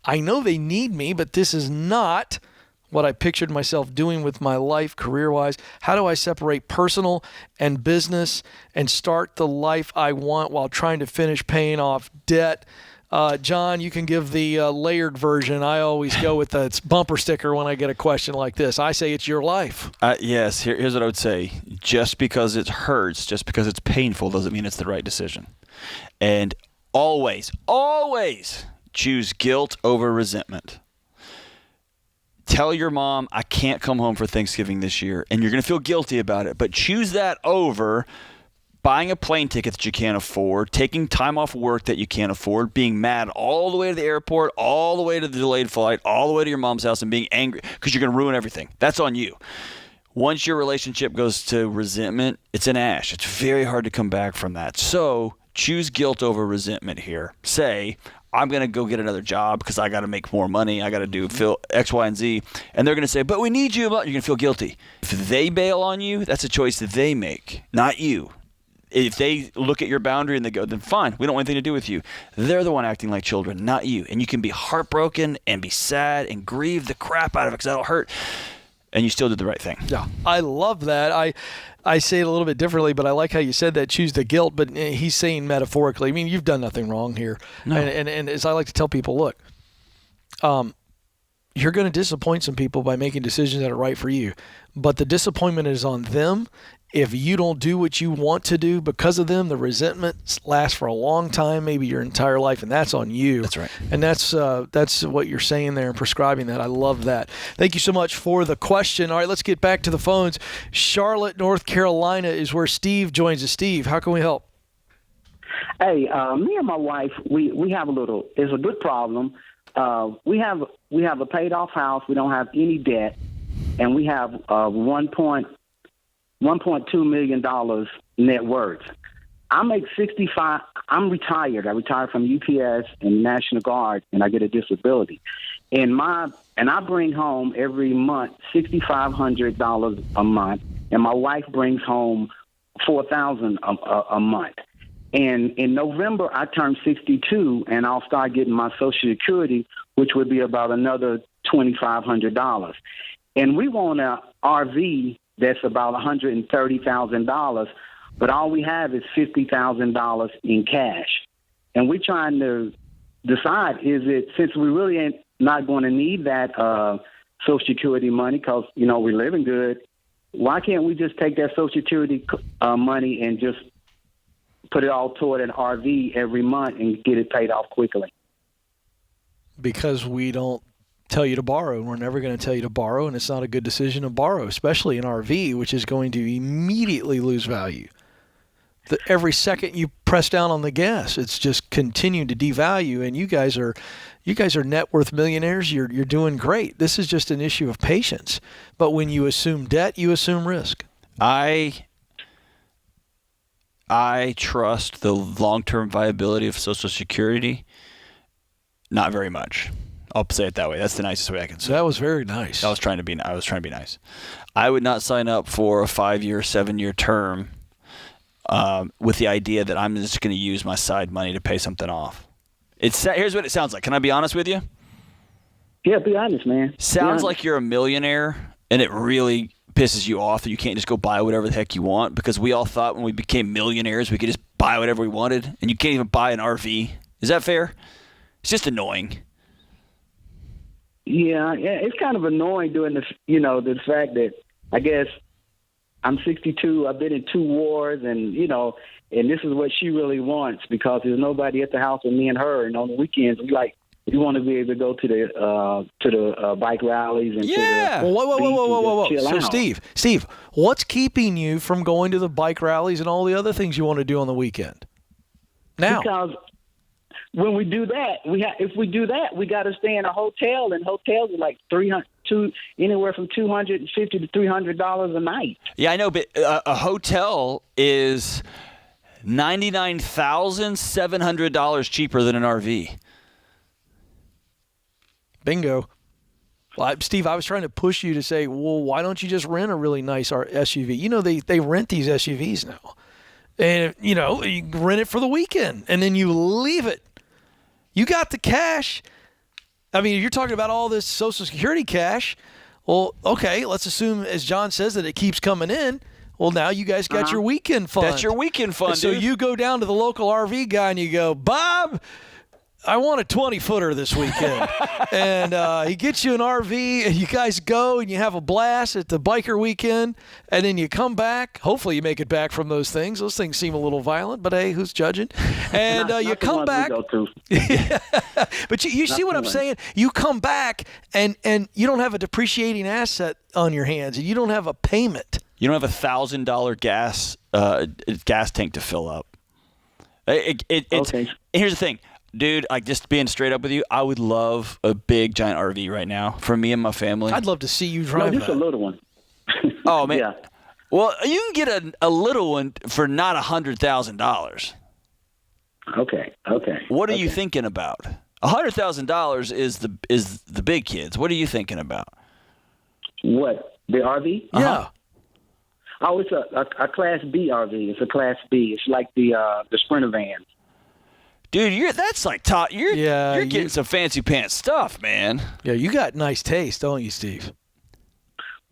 I know they need me, but this is not what I pictured myself doing with my life career-wise. How do I separate personal and business and start the life I want while trying to finish paying off debt? John, you can give the layered version. I always go with the bumper sticker when I get a question like this. I say it's your life. Yes, here's what I would say. Just because it hurts, just because it's painful, doesn't mean it's the right decision. And always choose guilt over resentment. Tell your mom, I can't come home for Thanksgiving this year, and you're going to feel guilty about it, but choose that over buying a plane ticket that you can't afford, taking time off work that you can't afford, being mad all the way to the airport, all the way to the delayed flight, all the way to your mom's house, and being angry because you're going to ruin everything. That's on you. Once your relationship goes to resentment, it's an ash. It's very hard to come back from that. So choose guilt over resentment here. Say, I'm going to go get another job because I got to make more money. I got to do X, Y, and Z. And they're going to say, but we need you. You're going to feel guilty. If they bail on you, that's a choice that they make, not you. If they look at your boundary and they go, then fine, we don't want anything to do with you. They're the one acting like children, not you. And you can be heartbroken and be sad and grieve the crap out of it because that'll hurt. And you still did the right thing. Yeah, I love that. I say it a little bit differently, but I like how you said that, choose the guilt, but he's saying metaphorically. I mean, you've done nothing wrong here. No. And as I like to tell people, look, you're going to disappoint some people by making decisions that are right for you, but the disappointment is on them. If you don't do what you want to do because of them, the resentment lasts for a long time, maybe your entire life, and that's on you. That's right. And that's what you're saying there and prescribing that. I love that. Thank you so much for the question. All right, let's get back to the phones. Charlotte, North Carolina is where Steve joins us. Steve, how can we help? Hey, me and my wife, we have it's a good problem. We have a paid off house. We don't have any debt, and we have $1.2 million net worth. I make 65. I'm retired. I retired from UPS and National Guard, and I get a disability. And I bring home every month $6,500 a month, and my wife brings home $4,000 a month. And in November, I turn 62, and I'll start getting my Social Security, which would be about another $2,500. And we want an RV that's about $130,000, but all we have is $50,000 in cash. And we're trying to decide, since we really ain't not going to need that Social Security money because, we're living good, why can't we just take that Social Security money and just put it all toward an RV every month and get it paid off quickly? Because we don't tell you to borrow, and we're never going to tell you to borrow, and it's not a good decision to borrow, especially an RV, which is going to immediately lose value. Every second you press down on the gas, it's just continuing to devalue, and you guys are net worth millionaires. You're doing great. This is just an issue of patience. But when you assume debt, you assume risk. I trust the long-term viability of Social Security. Not very much. I'll say it that way. That's the nicest way I can say it. That was very nice. I was trying to be nice. I would not sign up for a 5-year, 7-year term with the idea that I'm just going to use my side money to pay something off. Here's what it sounds like. Can I be honest with you? Yeah, be honest, man. Sounds like you're a millionaire, and it really pisses you off that you can't just go buy whatever the heck you want, because we all thought when we became millionaires we could just buy whatever we wanted, and you can't even buy an RV. Is that fair? It's just annoying. Yeah, it's kind of annoying doing this, the fact that I guess I'm 62, I've been in 2 wars, and, and this is what she really wants, because there's nobody at the house with me and her, and on the weekends we like We want to be able to go to the bike rallies and to the Whoa. chill So, out. Steve, what's keeping you from going to the bike rallies and all the other things you want to do on the weekend? Now, because when we do that, we got to stay in a hotel, and hotels are like anywhere from $250 to $300 a night. Yeah, I know, but a hotel is $99,700 cheaper than an RV. bingo. Well, Steve, I was trying to push you to say, well, why don't you just rent a really nice SUV? You know, they rent these SUVs now. And, you know, you rent it for the weekend, and then you leave it. You got the cash. I mean, you're talking about all this Social Security cash. Well, okay, let's assume, as John says, that it keeps coming in. Well, now you guys got your weekend fund. That's your weekend fund, So dude. you go down to the local RV guy and you go, Bob, I want a 20-footer this weekend. And he gets you an RV, and you guys go and you have a blast at the biker weekend, and then you come back. Hopefully you make it back from those things. Those things seem a little violent, but hey, who's judging? And you come back. But you see what I'm saying? You come back, and you don't have a depreciating asset on your hands, and you don't have a payment. You don't have $1,000 gas tank to fill up. Okay. Here's the thing. Dude, like, just being straight up with you, I would love a big, giant RV right now for me and my family. I'd love to see you drive just a little one. Oh, man. Yeah. Well, you can get a little one for not $100,000. Okay. What are you thinking about? $100,000 is the big kids. What are you thinking about? What, the RV? Yeah. Oh, it's a Class B RV. It's a Class B. It's like the Sprinter van. Dude, that's like top. You're getting some fancy pants stuff, man. Yeah, you got nice taste, don't you, Steve?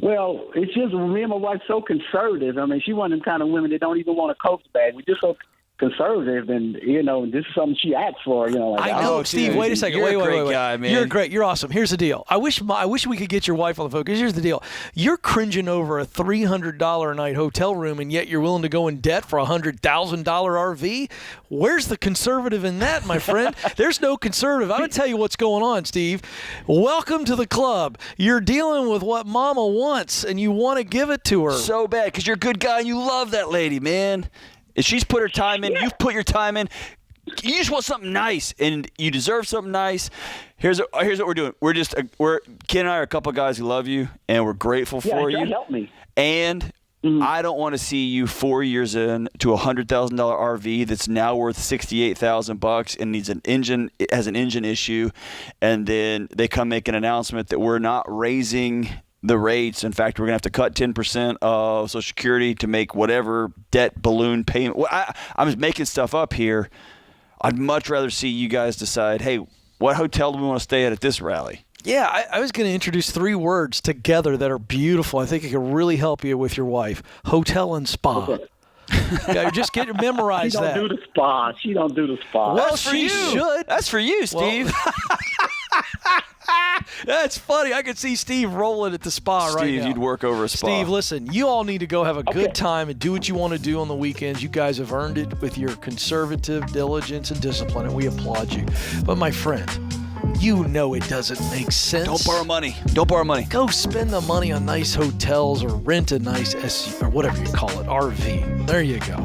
Well, it's just me and my wife's so conservative. I mean, she's one of them kind of women that don't even want a Coach bag. We're just so conservative, and this is something she asks for. Like, I know, Steve. Wait a second. You're Wait, a great guy, man. You're great. You're awesome. Here's the deal. I wish we could get your wife on the phone. Because here's the deal. You're cringing over a $300 a night hotel room, and yet you're willing to go in debt for a $100,000 RV. Where's the conservative in that, my friend? There's no conservative. I'm gonna tell you what's going on, Steve. Welcome to the club. You're dealing with what Mama wants, and you want to give it to her so bad because you're a good guy and you love that lady, man. If she's put her time in, you've put your time in. You just want something nice, and you deserve something nice. Here's what we're doing. Ken and I are a couple of guys who love you, and we're grateful for you. Help me. And I don't want to see you 4 years in to a $100,000 RV that's now worth $68,000 and needs an engine. It has an engine issue, and then they come make an announcement that we're not raising the rates. In fact, we're going to have to cut 10% of Social Security to make whatever debt balloon payment. Well, I'm just making stuff up here. I'd much rather see you guys decide, hey, what hotel do we want to stay at this rally? Yeah, I was going to introduce 3 words together that are beautiful. I think it could really help you with your wife. Hotel and spa. Okay. Yeah, just memorize that. She don't do the spa. Well, she should. That's for you, Steve. That's funny. I could see Steve rolling at the spa right now. Steve, you'd work over a spa. Steve, listen, you all need to go have a good time and do what you want to do on the weekends. You guys have earned it with your conservative diligence and discipline, and we applaud you. But my friend, you know it doesn't make sense. Don't borrow money. Don't borrow money. Go spend the money on nice hotels or rent a nice SUV or whatever you call it, RV. There you go.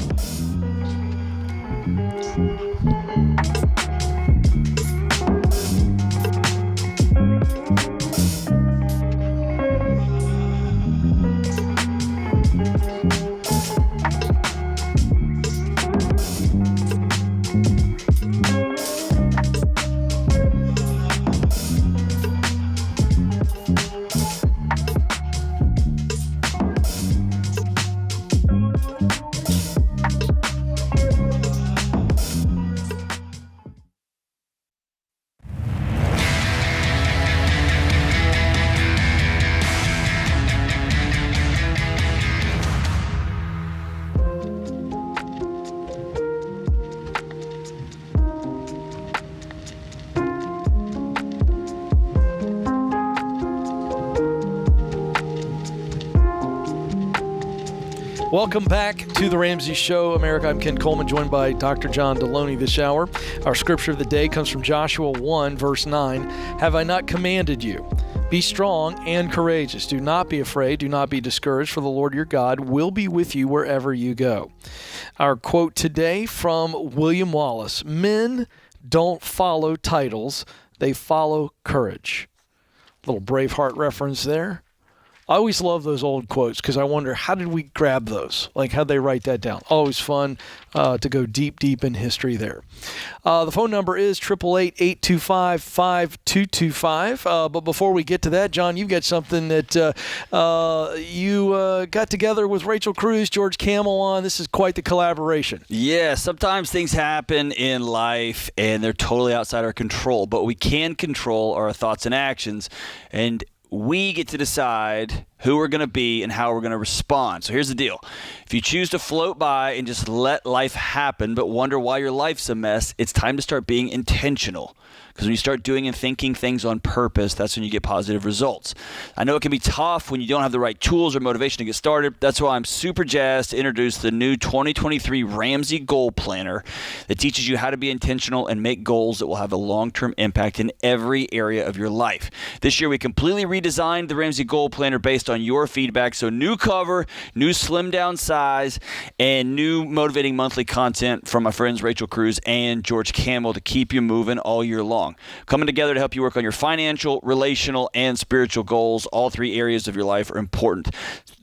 Welcome back to the Ramsey Show, America. I'm Ken Coleman, joined by Dr. John Deloney this hour. Our scripture of the day comes from Joshua 1, verse 9. Have I not commanded you? Be strong and courageous. Do not be afraid. Do not be discouraged, for the Lord your God will be with you wherever you go. Our quote today from William Wallace. Men don't follow titles. They follow courage. Little Braveheart reference there. I always love those old quotes because I wonder, how did we grab those? Like, how'd they write that down? Always fun to go deep in history there. The phone number is 888-825-5225. But before we get to that, John, you've got something that you got together with Rachel Cruz, George Camel on. This is quite the collaboration. Yeah, sometimes things happen in life and they're totally outside our control, but we can control our thoughts and actions. And we get to decide who we're going to be and how we're going to respond. So here's the deal. If you choose to float by and just let life happen but wonder why your life's a mess, it's time to start being intentional. Because when you start doing and thinking things on purpose, that's when you get positive results. I know it can be tough when you don't have the right tools or motivation to get started. That's why I'm super jazzed to introduce the new 2023 Ramsey Goal Planner that teaches you how to be intentional and make goals that will have a long-term impact in every area of your life. This year, we completely redesigned the Ramsey Goal Planner based on your feedback. So new cover, new slim down size, and new motivating monthly content from my friends Rachel Cruz and George Camel to keep you moving all year long. Coming together to help you work on your financial, relational, and spiritual goals. All three areas of your life are important.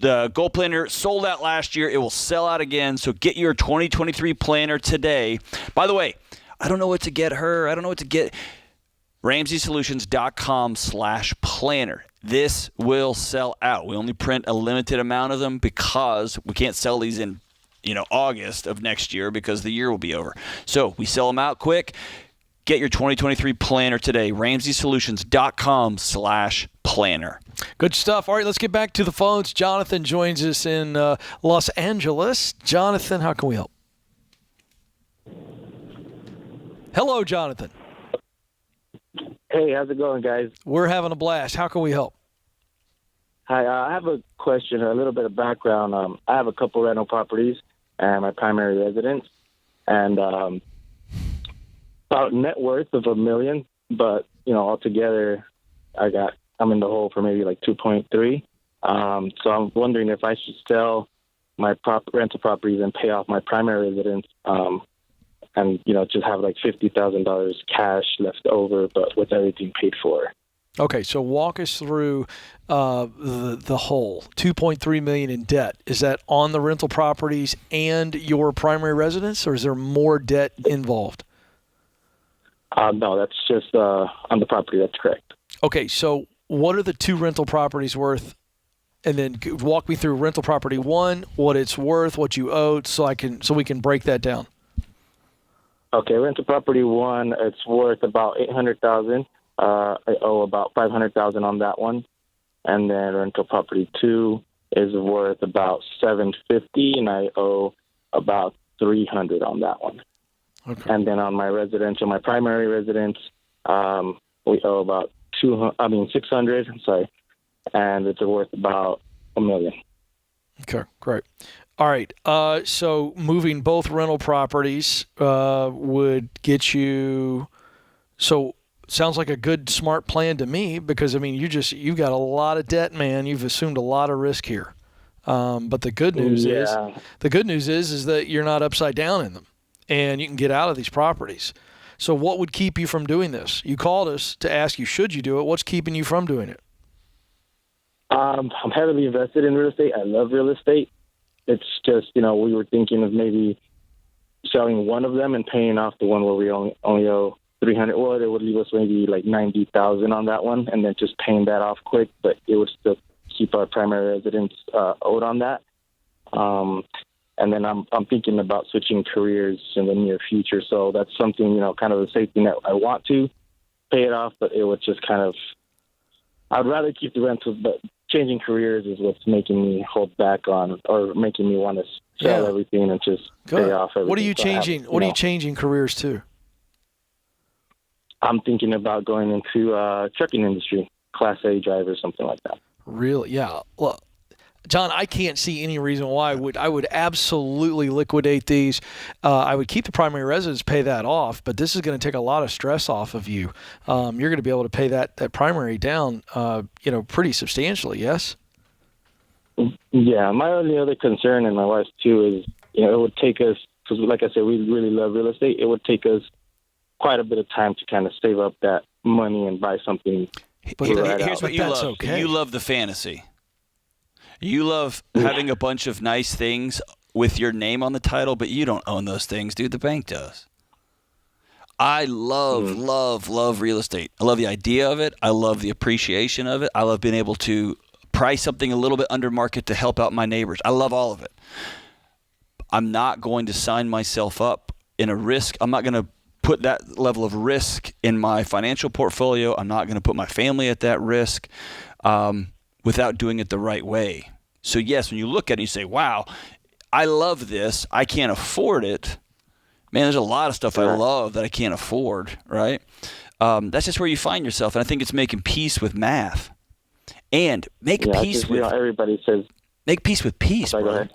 The Goal Planner sold out last year. It will sell out again. So get your 2023 planner today. By the way, I don't know what to get her. I don't know what to get. RamseySolutions.com/planner. This will sell out. We only print a limited amount of them because we can't sell these in, August of next year because the year will be over. So we sell them out quick. Get your 2023 planner today. RamseySolutions.com/planner. Good stuff. All right, let's get back to the phones. Jonathan joins us in Los Angeles. Jonathan, how can we help? Hello, Jonathan. Hey, how's it going, guys? We're having a blast. How can we help? Hi, I have a question, a little bit of background. I have a couple rental properties and my primary residence, and about net worth of $1 million, but altogether, I'm in the hole for maybe like 2.3. So I'm wondering if I should sell my rental properties and pay off my primary residence, and just have like $50,000 cash left over, but with everything paid for. Okay, so walk us through the whole $2.3 million in debt. Is that on the rental properties and your primary residence, or is there more debt involved? No, that's just on the property. That's correct. Okay, so what are the two rental properties worth? And then walk me through rental property one, what it's worth, what you owe, so we can break that down. Okay, rental property one, it's worth about $800,000. I owe about $500,000 on that one, and then rental property two is worth about $750,000, and I owe about $300,000 on that one. Okay. And then on my primary residence, we owe about $600,000. And it's worth about $1 million. Okay, great. All right. So moving both rental properties would get you. So sounds like a good, smart plan to me because you've got a lot of debt, man. You've assumed a lot of risk here. But the good news is that you're not upside down in them. And you can get out of these properties. So what would keep you from doing this? You called us to ask you, should you do it? What's keeping you from doing it? I'm heavily invested in real estate. I love real estate. It's just, we were thinking of maybe selling one of them and paying off the one where we only owe $300,000. Well, it would leave us maybe like $90,000 on that one, and then just paying that off quick. But it would still keep our primary residence owed on that. And then I'm thinking about switching careers in the near future. So that's something, kind of a safety net. I want to pay it off, but it would just I'd rather keep the rentals, but changing careers is what's making me hold back on, or making me want to sell everything and just pay off everything. What are you changing? What are you changing careers to? I'm thinking about going into trucking industry, Class A driver, something like that. Really? Yeah. Well, John, I can't see any reason why I would absolutely liquidate these. I would keep the primary residence, pay that off, but this is going to take a lot of stress off of you. You're going to be able to pay that primary down, pretty substantially. Yes. Yeah, my only other concern, and my wife's too, is it would take us, because like I said, we really love real estate. It would take us quite a bit of time to kind of save up that money and buy something. But here's what you love. Okay. You love the fantasy. You love having a bunch of nice things with your name on the title, but you don't own those things, dude. The bank does. I love real estate. I love the idea of it. I love the appreciation of it. I love being able to price something a little bit under market to help out my neighbors. I love all of it. I'm not going to sign myself up in a risk. I'm not going to put that level of risk in my financial portfolio. I'm not going to put my family at that risk without doing it the right way. So yes, when you look at it, you say, wow, I love this. I can't afford it. Man, there's a lot of stuff I love that I can't afford, right? That's just where you find yourself. And I think it's making peace with math. And make peace with everybody says make peace with peace, bro.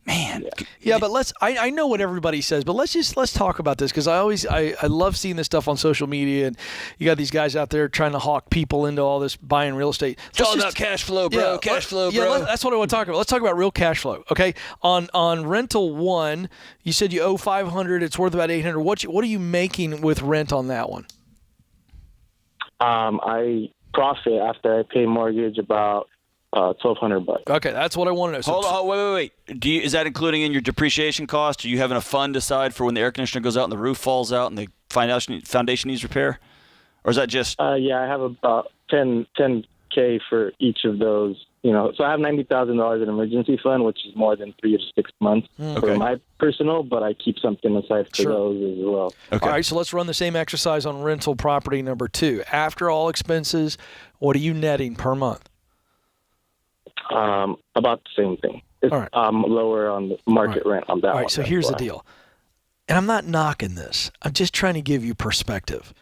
Man. Yeah, but I know what everybody says, but let's talk about this, because I love seeing this stuff on social media, and you got these guys out there trying to hawk people into all this buying real estate. It's all about cash flow, bro. Yeah, cash flow, bro. Yeah, that's what I want to talk about. Let's talk about real cash flow. Okay. On rental one, you said you owe $500, it's worth about $800. What are you making with rent on that one? I profit after I pay mortgage about $1,200. Okay, that's what I want to know. So Hold on, wait. Is that including in your depreciation cost? Are you having a fund aside for when the air conditioner goes out and the roof falls out and the foundation needs repair? Or is that just? Yeah, I have about $10K for each of those. So I have $90,000 in emergency fund, which is more than 3 to 6 months for my personal, but I keep something aside for those as well. Okay. All right, so let's run the same exercise on rental property number 2. After all expenses, what are you netting per month? About the same thing. It's lower on the market rent on that one. All right, so here's the deal. And I'm not knocking this. I'm just trying to give you perspective.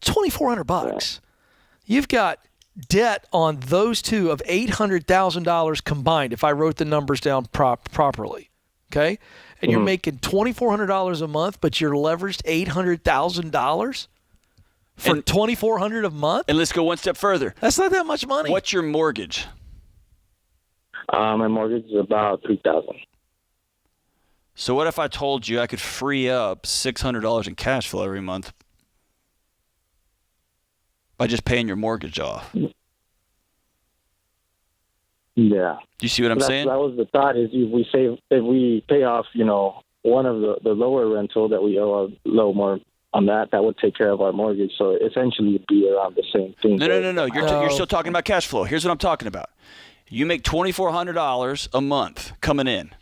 $2,400. You've got debt on those two of $800,000 combined, if I wrote the numbers down properly. Okay? And you're making $2,400 a month, but you're leveraged $800,000 for $2,400 a month? And let's go one step further. That's not that much money. What's your mortgage? My mortgage is about $3,000. So what if I told you I could free up $600 in cash flow every month by just paying your mortgage off? Yeah. Do you see what I'm saying? That was the thought, is if we pay off, one of the lower rental that we owe a little more on that would take care of our mortgage. So essentially it'd be around the same thing. No. You're still talking about cash flow. Here's what I'm talking about. You make $2,400 a month coming in,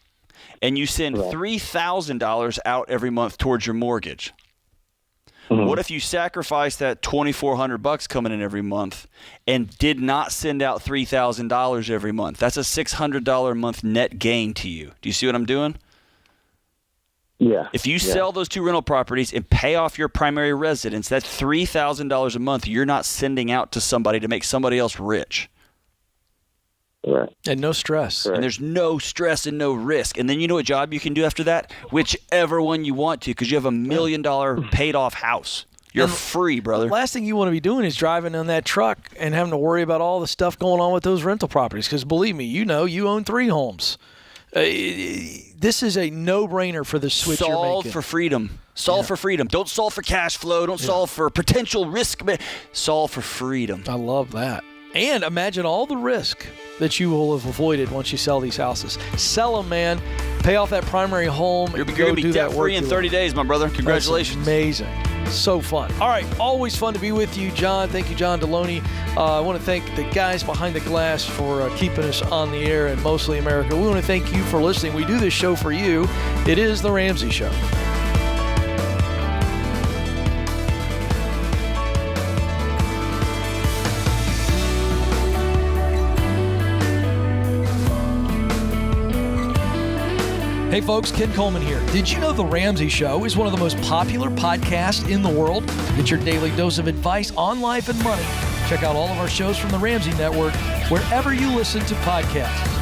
and you send $3,000 out every month towards your mortgage. What if you sacrifice that $2,400 coming in every month and did not send out $3,000 every month? That's a $600 a month net gain to you. Do you see what I'm doing? Yeah. If you sell those 2 rental properties and pay off your primary residence, that's $3,000 a month you're not sending out to somebody to make somebody else rich. Right. And no stress. And there's no stress and no risk. And then you know what job you can do after that? Whichever one you want to, because you have $1 million paid off house. You're free, brother. The last thing you want to be doing is driving on that truck and having to worry about all the stuff going on with those rental properties. Because believe me, you own 3 homes. This is a no-brainer for the switch you're making. Solve for freedom. Solve for freedom. Don't solve for cash flow. Don't solve for potential risk. Solve for freedom. I love that. And imagine all the risk that you will have avoided once you sell these houses. Sell them, man. Pay off that primary home. You're going to be debt-free in 30 days, my brother. Congratulations. That's amazing. So fun. All right. Always fun to be with you, John. Thank you, John Deloney. I want to thank the guys behind the glass for keeping us on the air in mostly America. We want to thank you for listening. We do this show for you. It is The Ramsey Show. Hey folks, Ken Coleman here. Did you know The Ramsey Show is one of the most popular podcasts in the world? Get your daily dose of advice on life and money. Check out all of our shows from The Ramsey Network wherever you listen to podcasts.